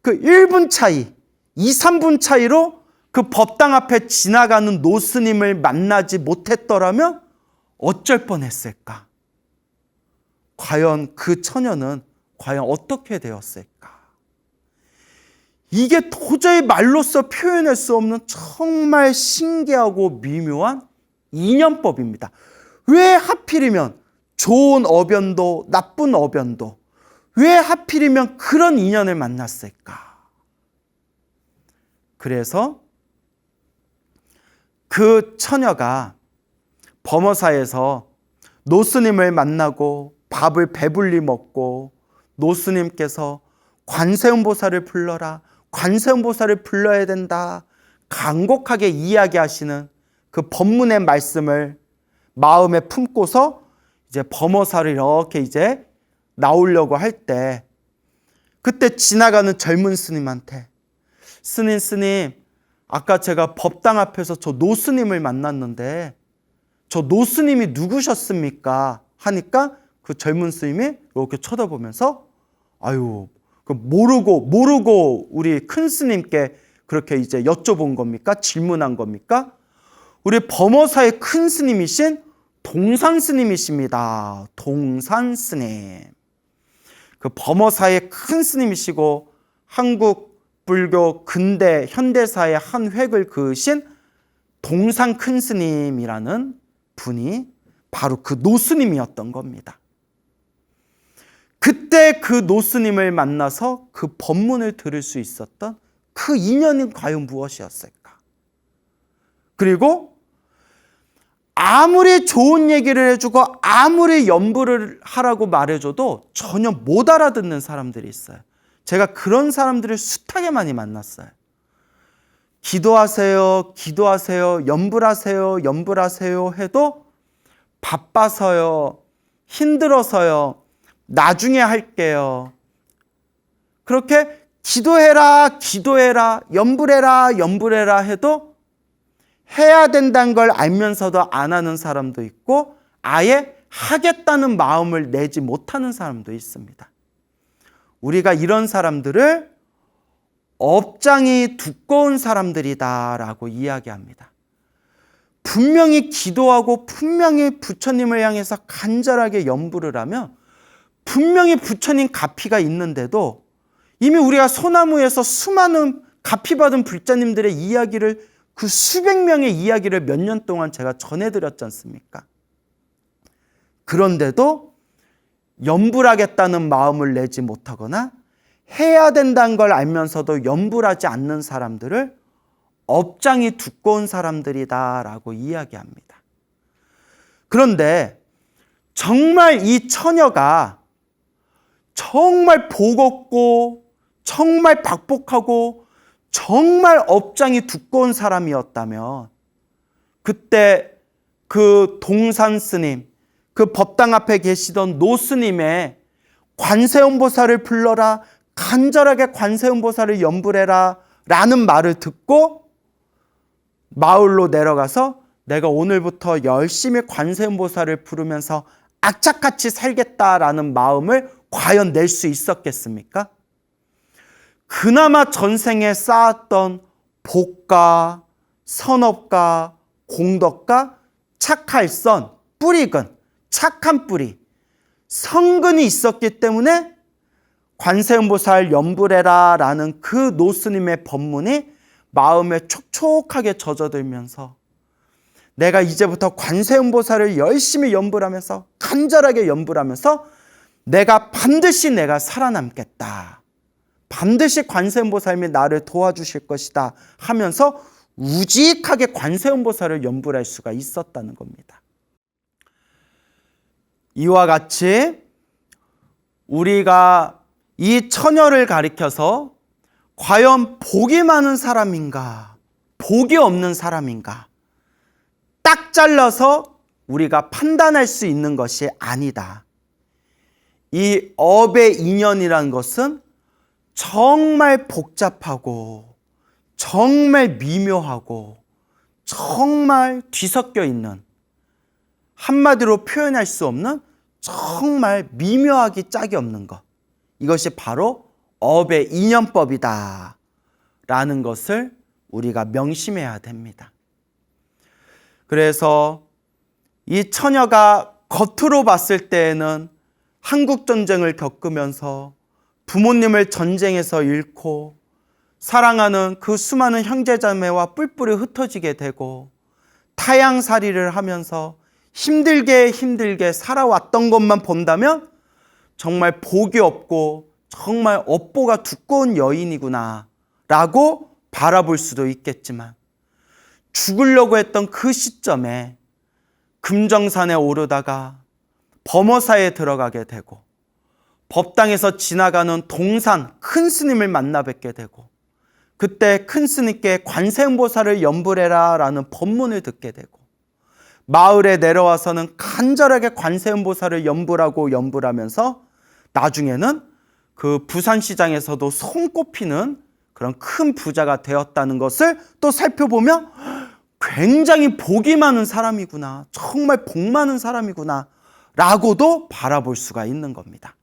그 1분 차이, 2, 3분 차이로 그 법당 앞에 지나가는 노스님을 만나지 못했더라면 어쩔 뻔했을까? 과연 그 처녀는 과연 어떻게 되었을까? 이게 도저히 말로써 표현할 수 없는 정말 신기하고 미묘한 인연법입니다. 왜 하필이면 좋은 어변도 나쁜 어변도 왜 하필이면 그런 인연을 만났을까? 그래서 그 처녀가 범어사에서 노스님을 만나고 밥을 배불리 먹고 노스님께서 관세음보살을 불러라, 관세음보살을 불러야 된다 간곡하게 이야기하시는 그 법문의 말씀을 마음에 품고서 이제 범어사를 이렇게 이제 나오려고 할 때, 그때 지나가는 젊은 스님한테 스님, 아까 제가 법당 앞에서 저 노스님을 만났는데 저 노스님이 누구셨습니까? 하니까 그 젊은 스님이 이렇게 쳐다보면서 모르고 우리 큰 스님께 그렇게 이제 여쭤본 겁니까? 질문한 겁니까? 우리 범어사의 큰 스님이신 동산 스님이십니다. 동산 스님. 그 범어사의 큰 스님이시고 한국 불교 근대 현대사의 한 획을 그으신 동산 큰 스님이라는 분이 바로 그 노스님이었던 겁니다. 그때 그 노스님을 만나서 그 법문을 들을 수 있었던 그 인연이 과연 무엇이었을까? 그리고 아무리 좋은 얘기를 해주고 아무리 연부를 하라고 말해줘도 전혀 못 알아듣는 사람들이 있어요. 제가 그런 사람들을 숱하게 많이 만났어요. 기도하세요, 기도하세요, 연불하세요 해도 바빠서요, 힘들어서요, 나중에 할게요. 그렇게 기도해라, 연불해라 해도 해야 된다는 걸 알면서도 안 하는 사람도 있고 아예 하겠다는 마음을 내지 못하는 사람도 있습니다. 우리가 이런 사람들을 업장이 두꺼운 사람들이다라고 이야기합니다. 분명히 기도하고 분명히 부처님을 향해서 간절하게 연부를 하면 분명히 부처님 가피가 있는데도 이미 우리가 소나무에서 수많은 가피 받은 불자님들의 이야기를 그 수백 명의 이야기를 몇 년 동안 제가 전해드렸지 않습니까? 그런데도 연불하겠다는 마음을 내지 못하거나 해야 된다는 걸 알면서도 연불하지 않는 사람들을 업장이 두꺼운 사람들이다라고 이야기합니다. 그런데 정말 이 처녀가 정말 복없고 정말 박복하고 정말 업장이 두꺼운 사람이었다면 그때 그 동산 스님, 그 법당 앞에 계시던 노스님의 관세음보살을 불러라, 간절하게 관세음보살을 연불해라 라는 말을 듣고 마을로 내려가서 내가 오늘부터 열심히 관세음보살을 부르면서 악착같이 살겠다라는 마음을 과연 낼 수 있었겠습니까? 그나마 전생에 쌓았던 복과 선업과 공덕과 착할선, 뿌리근, 착한 뿌리, 성근이 있었기 때문에 관세음보살 연불해라 라는 그 노스님의 법문이 마음에 촉촉하게 젖어들면서 내가 이제부터 관세음보살을 열심히 연불하면서 간절하게 연불하면서 내가 반드시 살아남겠다. 반드시 관세음보살님이 나를 도와주실 것이다 하면서 우직하게 관세음보살을 연불할 수가 있었다는 겁니다. 이와 같이 우리가 이 처녀를 가리켜서 과연 복이 많은 사람인가, 복이 없는 사람인가 딱 잘라서 우리가 판단할 수 있는 것이 아니다. 이 업의 인연이라는 것은 정말 복잡하고 정말 미묘하고 정말 뒤섞여 있는, 한마디로 표현할 수 없는 정말 미묘하기 짝이 없는 것, 이것이 바로 업의 인연법이다 라는 것을 우리가 명심해야 됩니다. 그래서 이 처녀가 겉으로 봤을 때에는 한국전쟁을 겪으면서 부모님을 전쟁에서 잃고 사랑하는 그 수많은 형제자매와 뿔뿔이 흩어지게 되고 타향살이를 하면서 힘들게 살아왔던 것만 본다면 정말 복이 없고 정말 업보가 두꺼운 여인이구나 라고 바라볼 수도 있겠지만, 죽으려고 했던 그 시점에 금정산에 오르다가 범어사에 들어가게 되고 법당에서 지나가는 동산 큰 스님을 만나 뵙게 되고, 그때 큰 스님께 관세음보살을 염불해라 라는 법문을 듣게 되고, 마을에 내려와서는 간절하게 관세음보살을 염불하면서 나중에는 그 부산시장에서도 손꼽히는 그런 큰 부자가 되었다는 것을 또 살펴보면 굉장히 복이 많은 사람이구나, 정말 복 많은 사람이구나 라고도 바라볼 수가 있는 겁니다.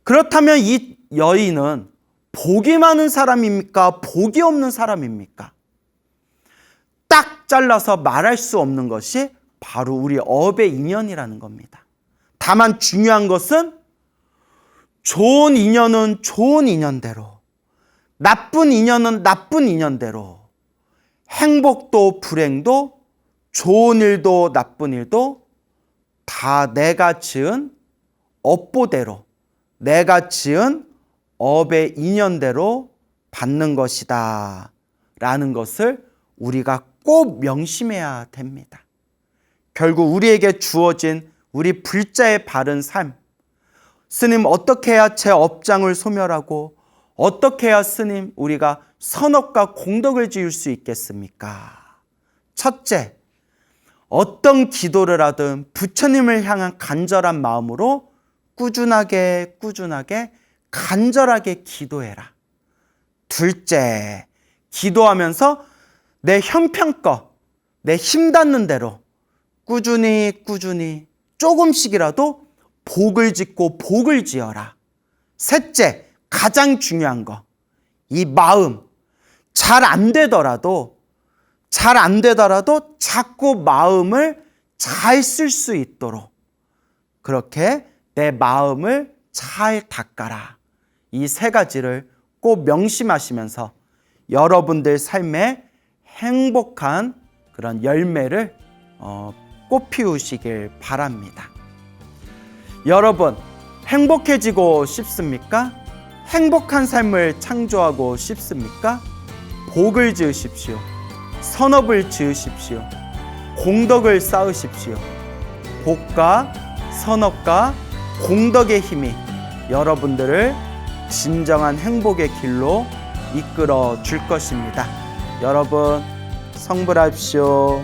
그렇다면 이 여인은 복이 많은 사람입니까? 복이 없는 사람입니까? 딱 잘라서 말할 수 없는 것이 바로 우리 업의 인연이라는 겁니다. 다만 중요한 것은 좋은 인연은 좋은 인연대로, 나쁜 인연은 나쁜 인연대로, 행복도 불행도 좋은 일도 나쁜 일도 다 내가 지은 업보대로, 내가 지은 업의 인연대로 받는 것이다 라는 것을 우리가 꼭 명심해야 됩니다. 결국 우리에게 주어진 우리 불자의 바른 삶, 스님 어떻게 해야 제 업장을 소멸하고 어떻게 해야 스님 우리가 선업과 공덕을 지을 수 있겠습니까? 첫째, 어떤 기도를 하든 부처님을 향한 간절한 마음으로 꾸준하게 간절하게 기도해라. 둘째, 기도하면서 내 형편껏 내 힘 닿는 대로 꾸준히 조금씩이라도 복을 짓고 복을 지어라. 셋째, 가장 중요한 거, 이 마음, 잘 안 되더라도 자꾸 마음을 잘 쓸 수 있도록 그렇게 내 마음을 잘 닦아라. 이 세 가지를 꼭 명심하시면서 여러분들 삶에 행복한 그런 열매를 꽃 피우시길 바랍니다. 여러분, 행복해지고 싶습니까? 행복한 삶을 창조하고 싶습니까? 복을 지으십시오. 선업을 지으십시오. 공덕을 쌓으십시오. 복과 선업과 공덕의 힘이 여러분들을 진정한 행복의 길로 이끌어 줄 것입니다. 여러분, 성불하십시오.